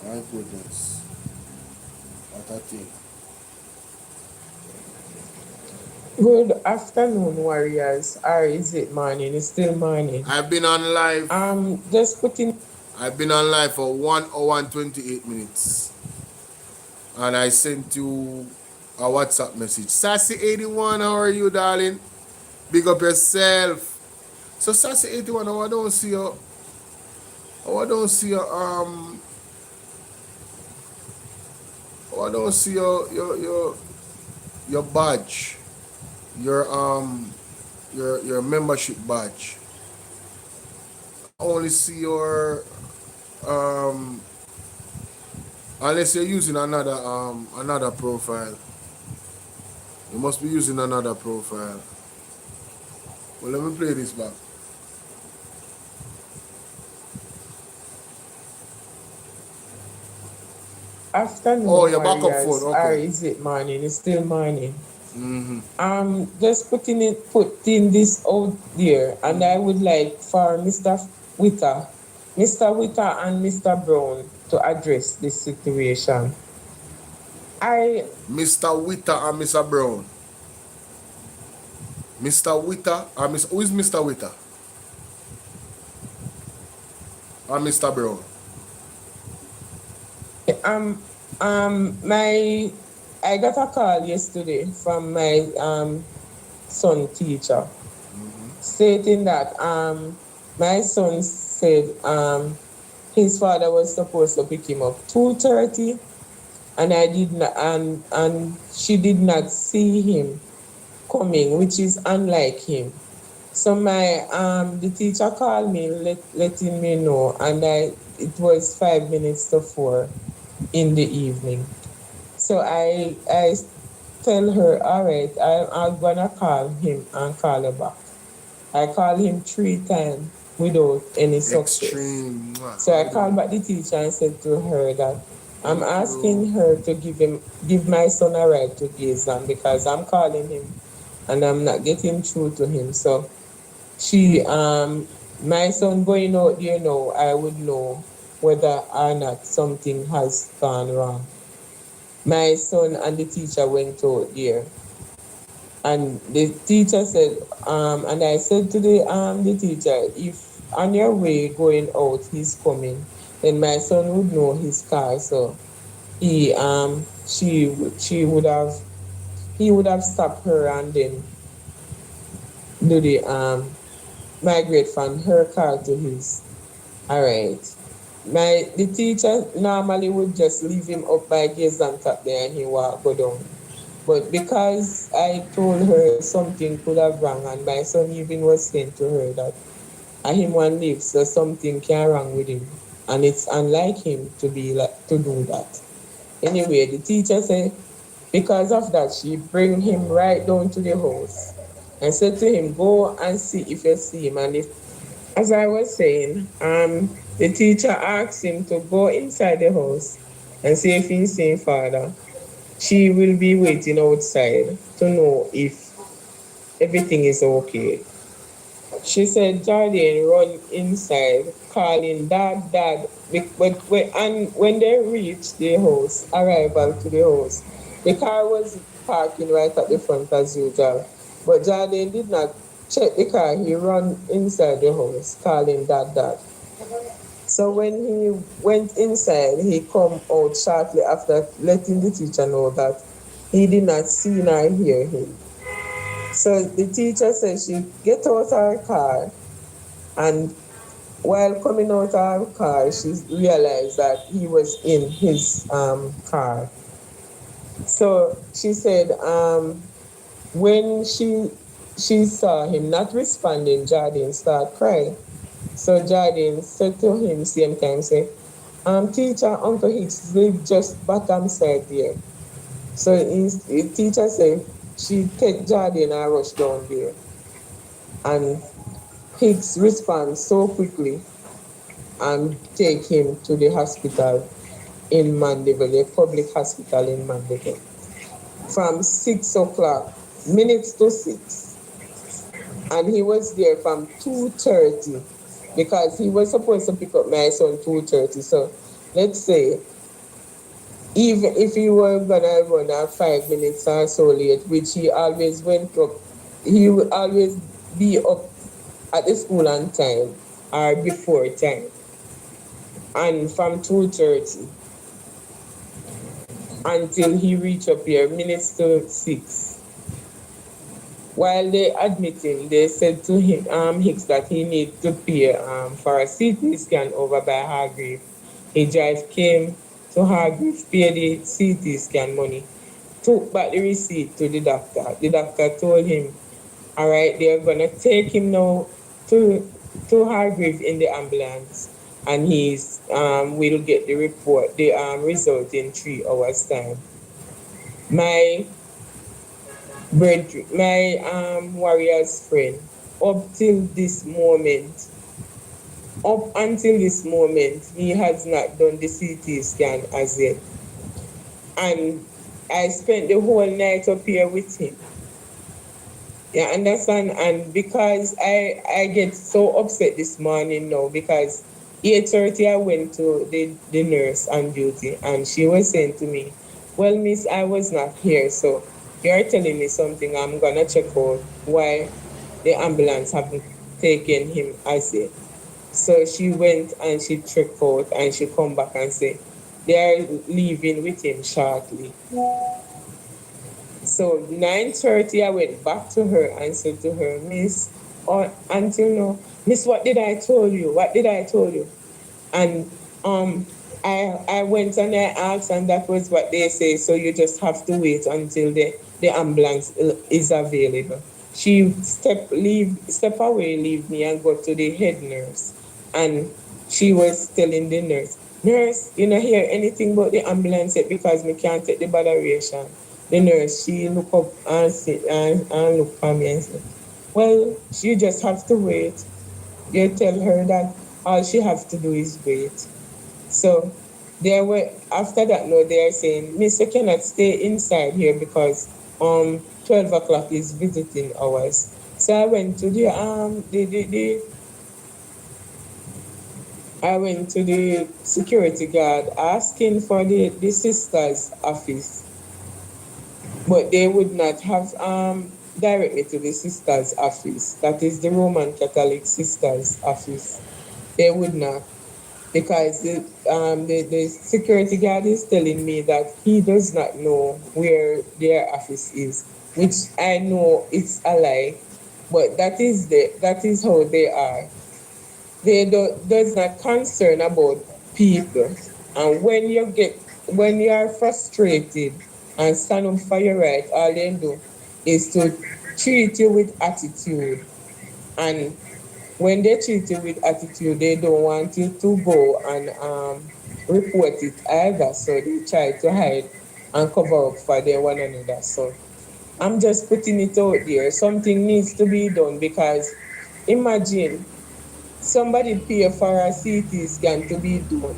My goodness. What a thing.
Good afternoon, warriors. Or is it morning? It's still morning.
I've been on live.
Just putting.
I've been on live for 1 hour and 28 minutes. And I sent you a WhatsApp message. Sassy81, how are you, darling? Big up yourself. So Sassy81, I don't see your your badge. Your membership badge. I only see your unless you're using another profile. You must be using another profile. Well, let me play this back.
Afternoon,
oh, your backup
warriors.
phone. Okay.
Or is it morning? It's still morning.
Mm-hmm.
Just putting this out there, and I would like for Mr. Witter and Mr. Brown to address this situation.
Mr. Witter and Mr. Brown. Mr. Witter and Mr. Who is Mr. Witter? And Mr. Brown.
I got a call yesterday from my son teacher, stating that my son said his father was supposed to pick him up 2:30, and I did not, and she did not see him coming, which is unlike him. So the teacher called me, letting me know, and it was 5 minutes to 4 in the evening. So I tell her, all right, I'm gonna call him and call her back. I called him 3 times without any success.
Extreme.
So I called back the teacher and said to her that I'm asking her to give my son a ride to Gazeland because I'm calling him and I'm not getting through to him. So my son going out there now, I would know whether or not something has gone wrong. My son and the teacher went out there, and the teacher said, and I said to the teacher, if on your way going out he's coming, then my son would know his car. So he would have stopped her and then do the migrate from her car to his. All right. The teacher normally would just leave him up by Gazeland top there and he go down. But because I told her something could have wrong, and my son even was saying to her that him one live, so something can wrong with him, and it's unlike him to do that. Anyway, the teacher said because of that she bring him right down to the house and said to him, go and see if you see him. And as I was saying, the teacher asked him to go inside the house and see if he's seeing father. She will be waiting outside to know if everything is okay. She said Jardine run inside calling dad. But when they reached the house, arrival to the house, the car was parking right at the front as usual. But Jardine did not check the car. He ran inside the house calling dad. So when he went inside, he come out shortly after letting the teacher know that he did not see nor hear him. So the teacher said she get out her car and while coming out of her car, she realized that he was in his car. So she said, when she saw him not responding, Jardine started crying. So Jardine said to him same time, say, teacher, Uncle Hicks live just bottom side there. So his teacher said she take Jardine and rush down there. And Hicks responds so quickly and take him to the hospital in Mandeville, a public hospital in Mandeville. From 6 o'clock, minutes to 6. And he was there from 2:30 because he was supposed to pick up my son 2:30. So let's say, even if he were gonna run at 5 minutes or so late, which he always went up, he would always be up at the school on time or before time. And from 2:30 until he reached up here, minutes to 6. While they admit him, they said to him, Hicks, that he needs to pay for a CT scan over by Hargrave. He came to Hargrave, paid the CT scan money, took back the receipt to the doctor. The doctor told him, all right, they're gonna take him now to Hargrave in the ambulance, and he's will get the report, the result in 3 hours time. My warrior's friend, up until this moment, he has not done the CT scan as yet. And I spent the whole night up here with him. You understand? And because I get so upset this morning now, because 8:30 I went to the nurse on duty, and she was saying to me, well, miss, I was not here, so you're telling me something, I'm gonna check out why the ambulance haven't taken him as yet. So she went and she checked out, and she come back and say they're leaving with him shortly. So 9:30 I went back to her and said to her, miss, until now, miss, what did I tell you? What did I tell you? And I went and I asked, and that was what they say. So you just have to wait until the ambulance is available. She step away, leave me, and go to the head nurse. And she was telling the nurse, you don't hear anything about the ambulance yet because me can't take the botheration. The nurse, she look up and look for me and say, well, she just have to wait. You tell her that all she has to do is wait. So after that, no, they are saying, miss, you cannot stay inside here because 12 o'clock is visiting hours. So I went to the security guard asking for the sister's office. But they would not have direct me to the sister's office. That is the Roman Catholic sister's office. They would not. Because the security guard is telling me that he does not know where their office is, which I know it's a lie, but that is how they are. They does not concern about people. And when you are frustrated and stand up for your right, all they do is to treat you with attitude. And when they treat you with attitude, they don't want you to go and report it either. So they try to hide and cover up for their one another. So I'm just putting it out there. Something needs to be done, because imagine somebody pay for a CT scan to be done.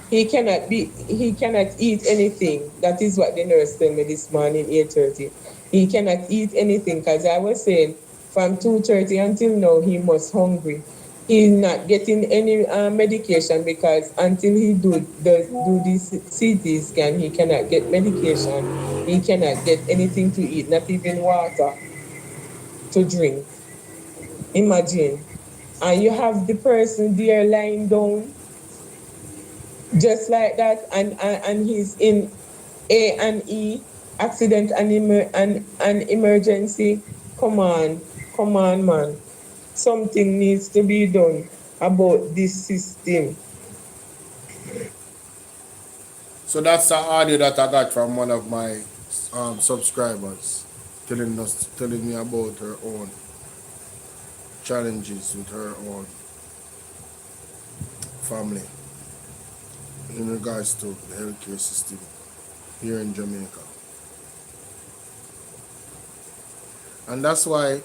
He cannot eat anything. That is what the nurse told me this morning, 8:30. He cannot eat anything, because I was saying from 2:30 until now he must hungry. He's not getting any medication, because until he do this CT scan, he cannot get medication. He cannot get anything to eat, not even water to drink. Imagine. And you have the person there lying down just like that, and he's in A&E, accident and emergency. Come on, man. Something needs to be done. about this system.
So that's the audio that I got from one of my subscribers, telling me about her own challenges with her own family in regards to the healthcare system here in Jamaica. And that's why,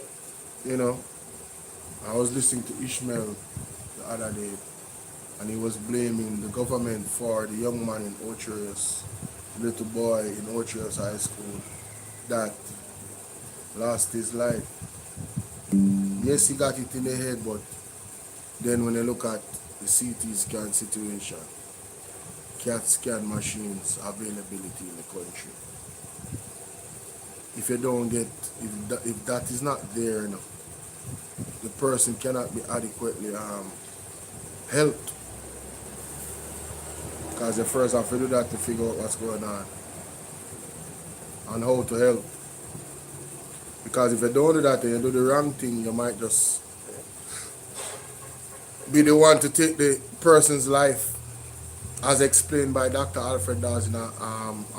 you know, I was listening to Ishmael the other day, and he was blaming the government for the young man in Ochios, little boy in Ochios High School, that lost his life. Yes, he got it in the head, but then when you look at the CT scan situation, CAT scan machines availability in the country, if you don't get, if that is not there, the person cannot be adequately helped. Because you first have to do that to figure out what's going on and how to help. Because if you don't do that and you do the wrong thing, you might just be the one to take the person's life, as explained by Dr. Alfred Dawes in a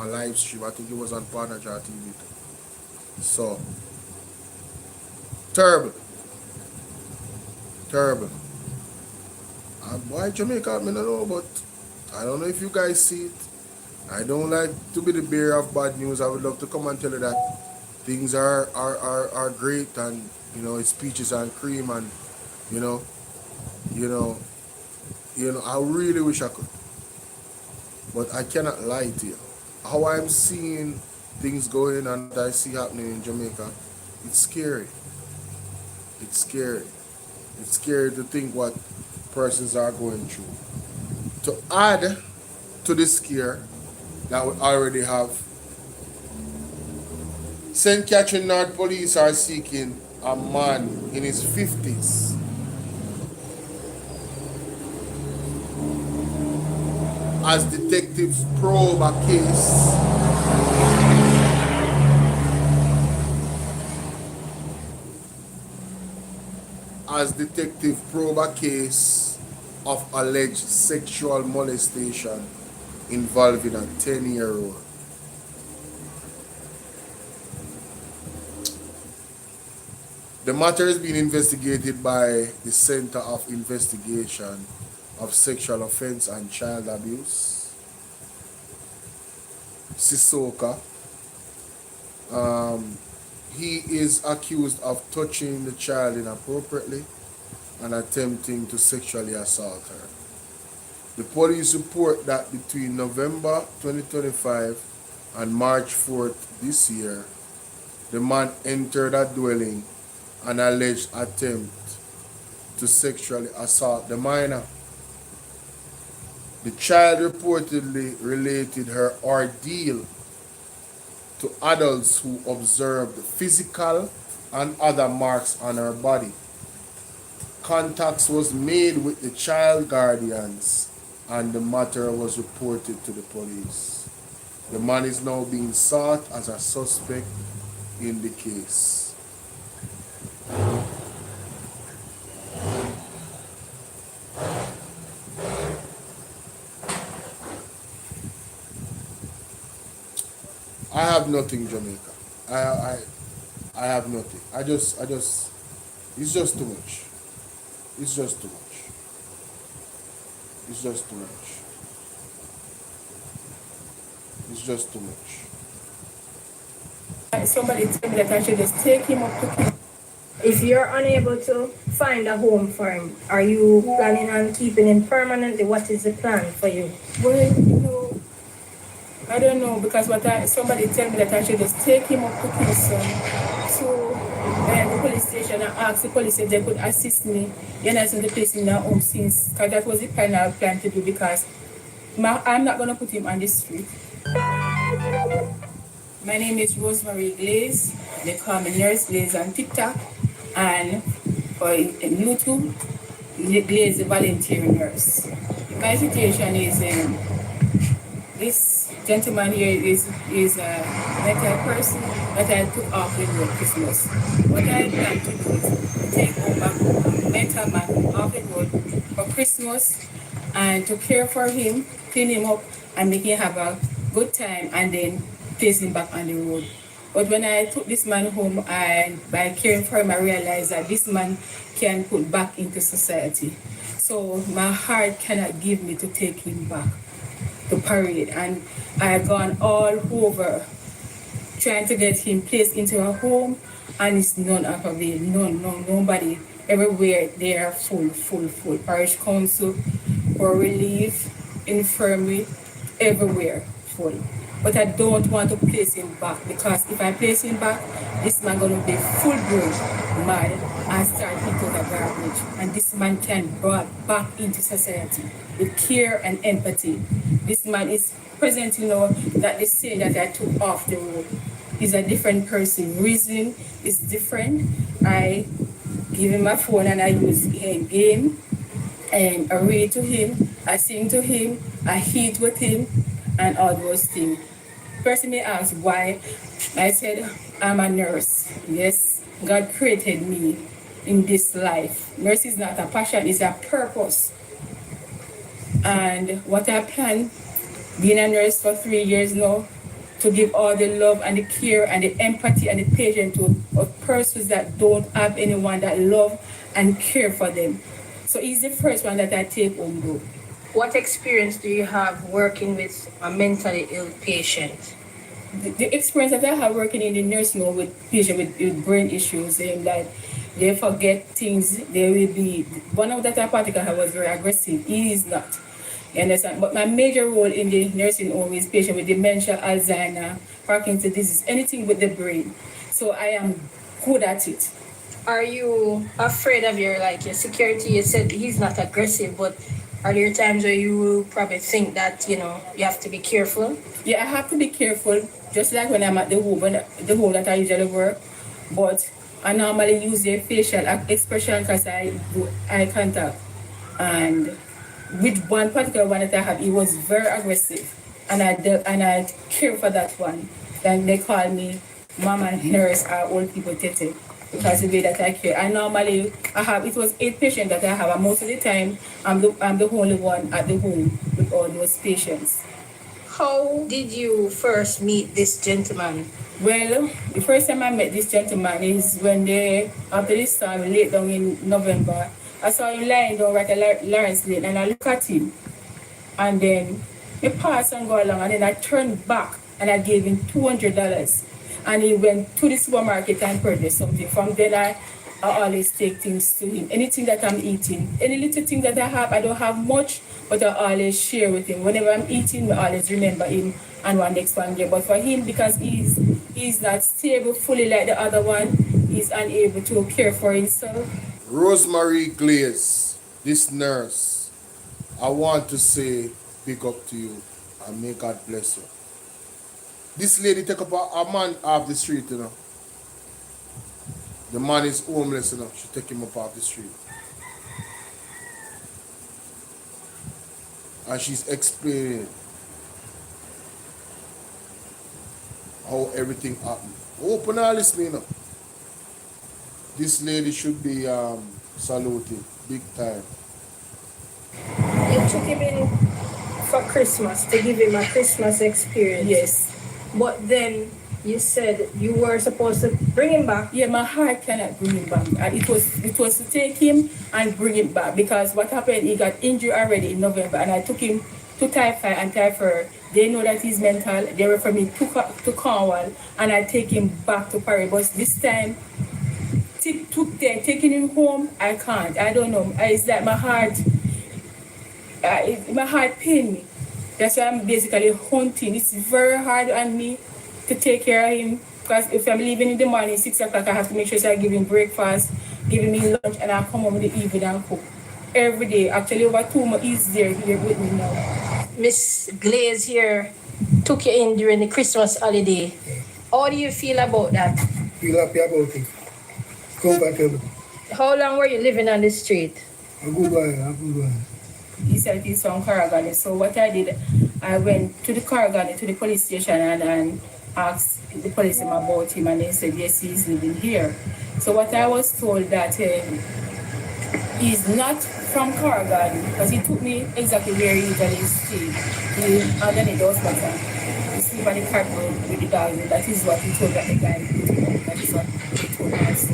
live stream. I think it was on Partner TV too. So, terrible. Terrible. Why Jamaica, I don't know, but I don't know if you guys see it. I don't like to be the bearer of bad news. I would love to come and tell you that things are great, and it's peaches and cream, and I really wish I could. But I cannot lie to you. How I'm seeing things going and that I see happening in Jamaica, it's scary. It's scary. It's scary to think what persons are going through. To add to the scare that we already have, St. Catherine North Police are seeking a man in his 50s as detectives probe a case of alleged sexual molestation involving a 10-year-old. The matter is being investigated by the Center of Investigation of Sexual Offense and Child Abuse, CISOCA. He is accused of touching the child inappropriately and attempting to sexually assault her. The police report that between November 2025 and March 4th this year, the man entered a dwelling and alleged attempt to sexually assault the minor. The child reportedly related her ordeal to adults who observed physical and other marks on her body. Contacts was made with the child guardians and the matter was reported to the police. The man is now being sought as a suspect in the case. I have nothing, Jamaica. I have nothing. It's just too much. It's just too much. It's just too much. It's just too much.
Somebody told me that I should just take him up to Cuba. If you're unable to find a home for him, are you planning on keeping him permanently? What is the plan for you? Well, I don't know, because somebody told me that I should just take him up to Kingston to the police station and ask the police if they could assist me in the place in their home, since because that was the plan I planned to do, because I'm not going to put him on the street. My name is Rosemary Glaze. They call me Nurse Glaze on TikTok, and for YouTube, Glaze the volunteer nurse. My situation is this gentleman here is a mental person that I took off with Christmas. What I plan to do is take over
gentleman off the road for Christmas and to care for him, clean him up, and make him have a good time, and then place him back on the road. But when I took this man home, and by caring for him, I realized that this man can put back into society. So my heart cannot give me to take him back to parade, and I had gone all over trying to get him placed into a home, and it's none of avail. Nobody. Everywhere they are full. Parish council, for relief, infirmary, everywhere full. But I don't want to place him back, because if I place him back, this man gonna be full grown mad and start into the garbage. And this man can brought back into society with care and empathy. This man is present, that the saying that I took off the road. He's a different person. Reason is different. I give him my phone and I use a game, and I read to him, I sing to him, I eat with him, and all those things. Person may ask why. I said, I'm a nurse. Yes, God created me in this life. Nurse is not a passion, it's a purpose. And what I plan, being a nurse for 3 years now, to give all the love and the care and the empathy and the patience to persons that don't have anyone that love and care for them. So he's the first one that I take home though.
What experience do you have working with a mentally ill patient?
The experience that I have working in the nursing home with patients with brain issues, like they forget things, they will be, one of that I particularly was very aggressive. He is not. You understand? But my major role in the nursing home is patient with dementia, Alzheimer, Parkinson's disease, anything with the brain. So I am good at it.
Are you afraid of your security? You said he's not aggressive, but are there times where you probably think that, you have to be careful?
Yeah, I have to be careful, just like when I'm at the home that I usually work. But I normally use the facial expression because I do eye contact. And with one particular one that I have, he was very aggressive. And I care for that one. Then they call me mama nurse or old people tete, because the way that I care. And normally it was 8 patients that I have, and most of the time I'm the only one at the home with all those patients.
How did you first meet this gentleman?
Well, the first time I met this gentleman is when after this time, late down in November, I saw him lying down right at Lawrence Lane, and I look at him, and then I pass and go along, and then I turned back and I gave him $200, and he went to the supermarket and purchased something. From then I always take things to him. Anything that I'm eating, any little thing that I have, I don't have much, but I always share with him. Whenever I'm eating, I always remember him and one next one day. But for him, because he's not stable fully like the other one, he's unable to care for himself.
Rosemary Glaze, this nurse, I want to say big up to you and may God bless you. This lady take up a man off the street, The man is homeless, She take him up off the street. And she's explaining how everything happened. Open all this, This lady should be saluted big time.
You took him in for Christmas to give him a Christmas experience.
Yes.
But then you said you were supposed to bring him back.
Yeah, my heart cannot bring him back. And it was to take him and bring him back, because what happened, he got injured already in November, and I took him to typhoid and typhoid. They know that he's mental. They refer me to Cornwall, and I take him back to Paris. But this time, taking him home, I can't. I don't know. It's like my heart pain me. That's why I'm basically hunting. It's very hard on me to take care of him, because if I'm leaving in the morning, 6 o'clock, I have to make sure I give him breakfast, give him his lunch, and I come home in the evening and cook. Every day. Actually, over 2 months, he's here with me now.
Miss Glaze here took you in during the Christmas holiday. How do you feel about that?
Feel happy about it. Comfortable.
How long were you living on the street?
A good while.
He said he's from Karagani. So what I did, I went to the Karagani, to the police station, and asked the policeman about him, and they said, yes, he's living here. So what I was told that he's not from Corrigan, because he took me exactly where he usually stayed. He underneath the hospital. He sleep on the cardboard with the dog. That is what he told that the guy put him up. That is what he told me also.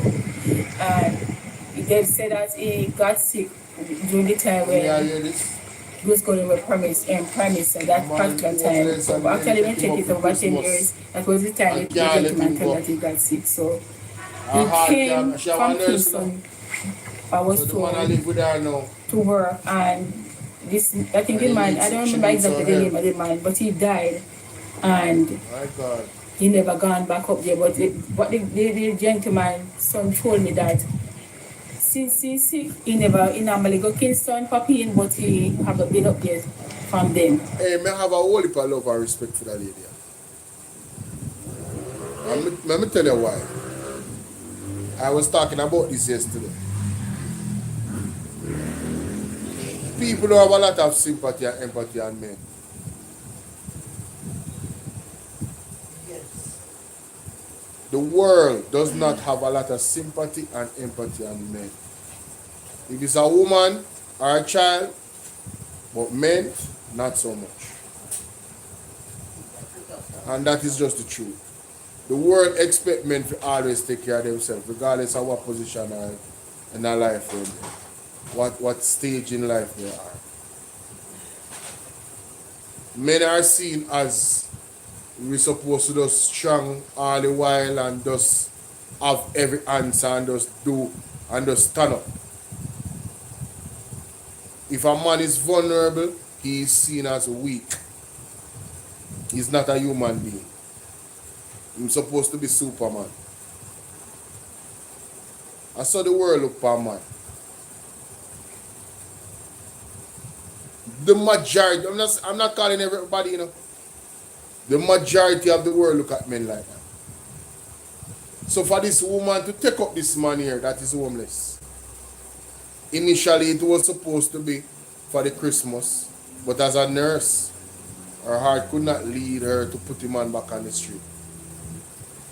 And they said that he got sick during the time when he was going with premise at that particular time. So actually when check it over 10 years, that was the time the gentleman told that he got sick. So he came from Kingston, I was told, to work, and this, I think the man, I don't remember exactly the name of the man, but he died, and he never gone back up there. But the gentleman's son told me that since he's sick, he normally go Kingston, Papine, but he haven't been up there from them.
Hey, I have a whole heap of love and respect for that lady. Let me tell you why. I was talking about this yesterday. People don't have a lot of sympathy and empathy on men. The world does not have a lot of sympathy and empathy on men. If it's a woman or a child, but men, not so much. And that is just the truth. The world expects men to always take care of themselves, regardless of what position or in their life they're in, what stage in life they are. Men are seen as we're supposed to just strong all the while and just have every answer and just do and just stand up. If a man is vulnerable, he is seen as weak. He's not a human being. He's supposed to be Superman. I saw the world look for a man. The majority, I'm not calling everybody, The majority of the world look at men like that. So for this woman to take up this man here that is homeless, initially it was supposed to be for the Christmas, but as a nurse, her heart could not lead her to put the man back on the street.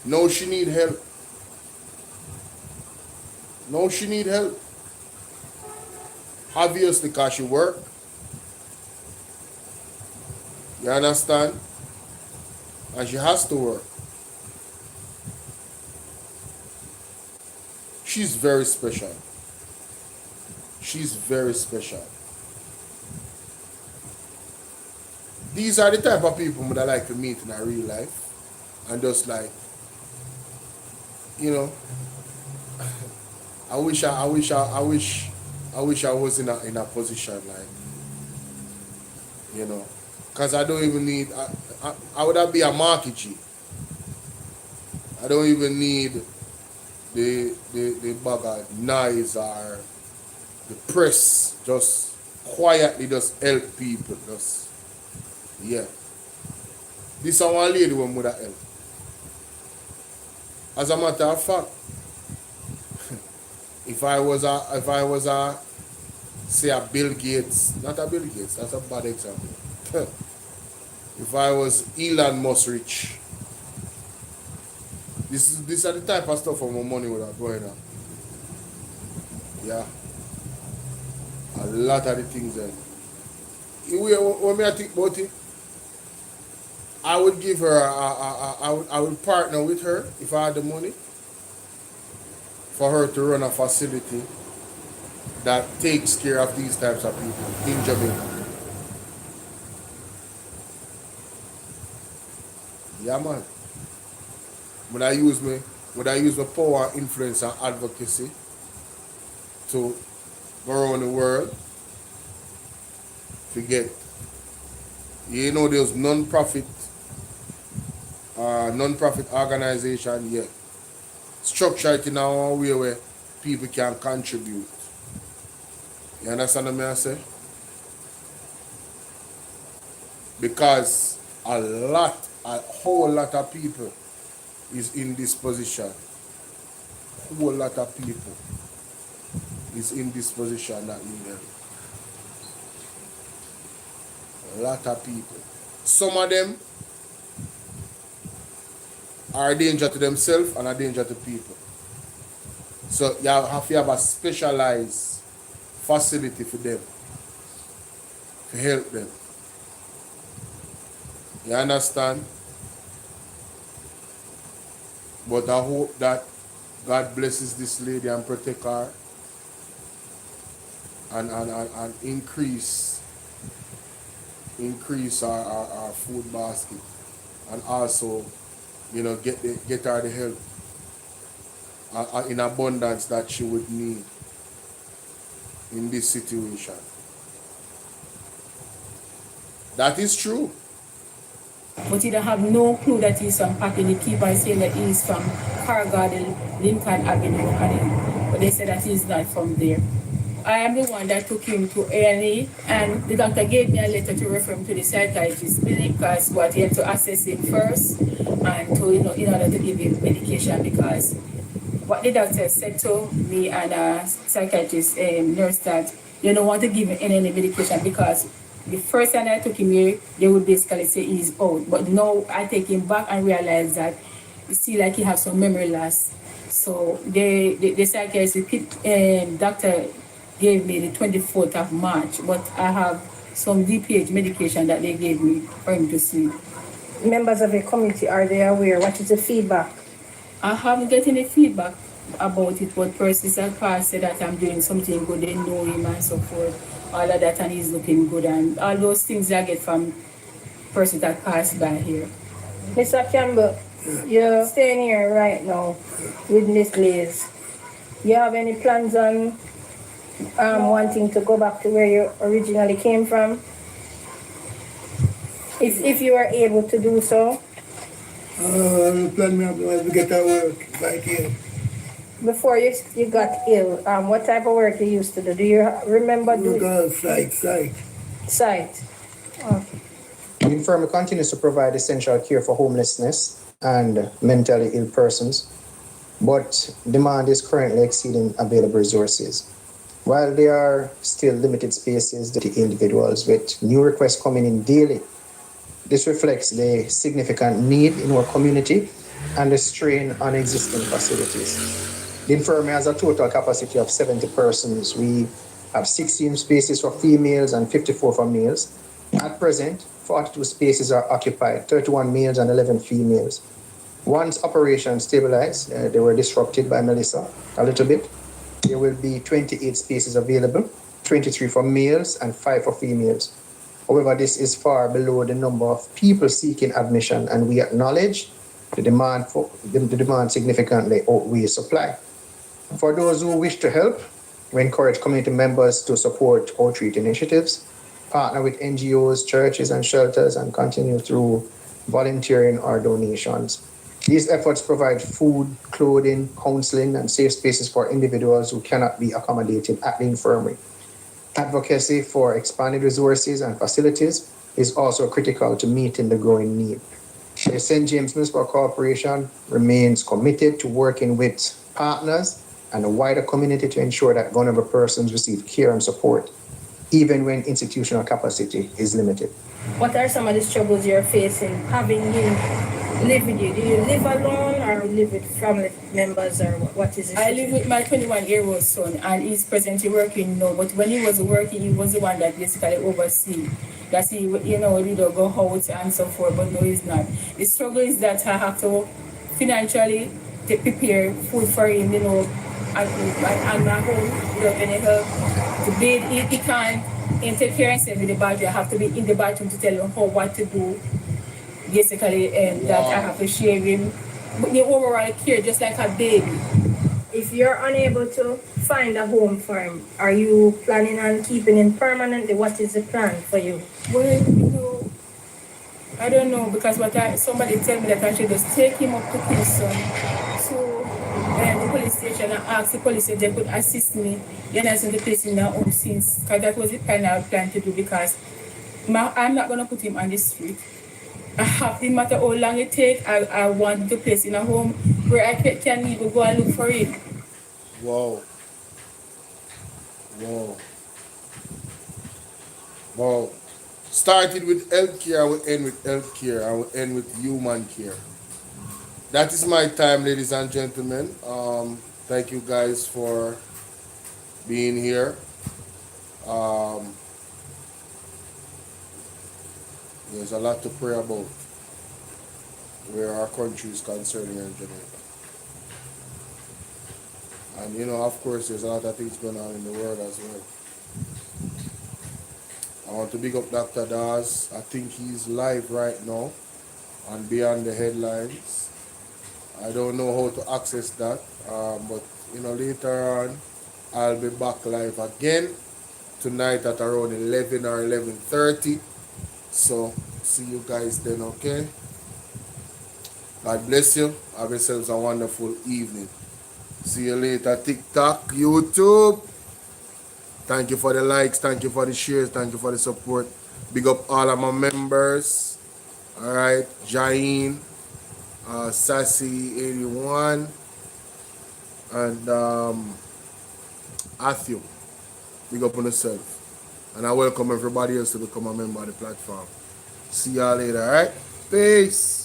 Now she need help. Now she need help. Obviously because she work. You understand? And she has to work. She's very special. She's very special. These are the type of people that I like to meet in real life. And just like, I wish I was in a position like, because I don't even need, I would be a mortgagee. I don't even need the bag of noise or the press. Just quietly just help people. Just, yeah. This is one lady who would help. As a matter of fact, if I was a say a Bill Gates, not a Bill Gates, that's a bad example. If I was Elon Musk rich, this are the type of stuff for my money would have going on. Yeah. A lot of the things then. When I think about it, I would give her I would partner with her if I had the money for her to run a facility that takes care of these types of people in Jamaica. Yeah, man. Would I use my power, influence, and advocacy to go around the world? Forget. There's non-profit organization yet. Structure it in a way where people can contribute. You understand what I say? Because a whole lot of people is in this position. Whole lot of people is in this position that need help. A lot of people. Some of them are a danger to themselves and a danger to people. So you have to have a specialized facility for them, to help them. You understand? But I hope that God blesses this lady and protect her and increase our food basket, and also, you know, get her the help in abundance that she would need in this situation. That is true.
But he don't have no clue that he's from Papi. They keep on saying that he's from Cargarden, Lincoln Avenue, but they said that he's not from there. I am the one that took him to A&E, and the doctor gave me a letter to refer him to the psychiatrist because what he had to assess him first and to, you know, in order to give him medication, because what the doctor said to me and a psychiatrist nurse that they don't want to give him any medication because the first time I took him here, they would basically say he's out. But now I take him back and realize that it seems like he has some memory loss. So the psychiatrist doctor gave me the 24th of March, but I have some DPH medication that they gave me for him to sleep.
Members of the community, are they aware? What is the feedback?
I haven't got any feedback about it, but persons that passed said that I'm doing something good, they know him and so forth, all of that, and he's looking good, and all those things I get from persons that passed by here.
Mr. Campbell, you're staying here right now with Miss Liz. You have any plans on wanting to go back to where you originally came from? If you are able to do so?
I plan me to get that work back here.
Before you got ill, what type of work you used to do? Do you remember doing? Site. Okay.
The infirmary continues to provide essential care for homelessness and mentally ill persons, but demand is currently exceeding available resources. While there are still limited spaces to individuals with new requests coming in daily, this reflects the significant need in our community and the strain on existing facilities. The infirmary has a total capacity of 70 persons. We have 16 spaces for females and 54 for males. At present, 42 spaces are occupied, 31 males and 11 females. Once operations stabilize, they were disrupted by Melissa a little bit. There will be 28 spaces available, 23 for males and 5 for females. However, this is far below the number of people seeking admission, and we acknowledge the demand significantly outweighs supply. For those who wish to help, we encourage community members to support outreach initiatives, partner with NGOs, churches, and shelters, and continue through volunteering or donations. These efforts provide food, clothing, counseling, and safe spaces for individuals who cannot be accommodated at the infirmary. Advocacy for expanded resources and facilities is also critical to meeting the growing need. The St. James Municipal Corporation remains committed to working with partners and the wider community to ensure that vulnerable persons receive care and support, even when institutional capacity is limited.
What are some of the struggles you're facing having him live with you? Do you live alone or live with family members, or what is it?
I live with my 21-year-old son, and he's presently working now, but when he was working, he was the one that basically oversee. That he, you know, he don't go out and so forth, but no, he's not. The struggle is that I have to financially prepare food for him, you know, and my home without any help. To bathe, he can't take care of himself in the bathroom. I have to be in the bathroom to tell him what to do. Basically, that I have to share him. But the overall care, just like a baby.
If you're unable to find a home for him, are you planning on keeping him permanently? What is the plan for you?
Well, you know, I don't know, because somebody told me that I should just take him up to Kingston to the police station and ask the police if they could assist me in the place in their home, since because that was the plan I planned to do, because I'm not going to put him on the street. I have, no matter how long it takes, I want to place in a home where I can even go and look for him.
Wow. Wow. Wow. Started with healthcare, I will end with healthcare, I will end with human care. That is my time, ladies and gentlemen. Thank you guys for being here. Um, there's a lot to pray about where our country is concerned here in Jamaica. And you know, of course, there's a lot of things going on in the world as well. I want to big up Dr. Dawes. I think he's live right now and Beyond the Headlines. I don't know how to access that, but you know, later on, I'll be back live again tonight at around 11 or 11:30. So, see you guys then, okay? God bless you. Have yourselves a wonderful evening. See you later, TikTok, YouTube. Thank you for the likes. Thank you for the shares. Thank you for the support. Big up all of my members. All right. Jain, Sassy81, and Athew. Big up on yourself. And I welcome everybody else to become a member of the platform. See y'all later, all right? Peace.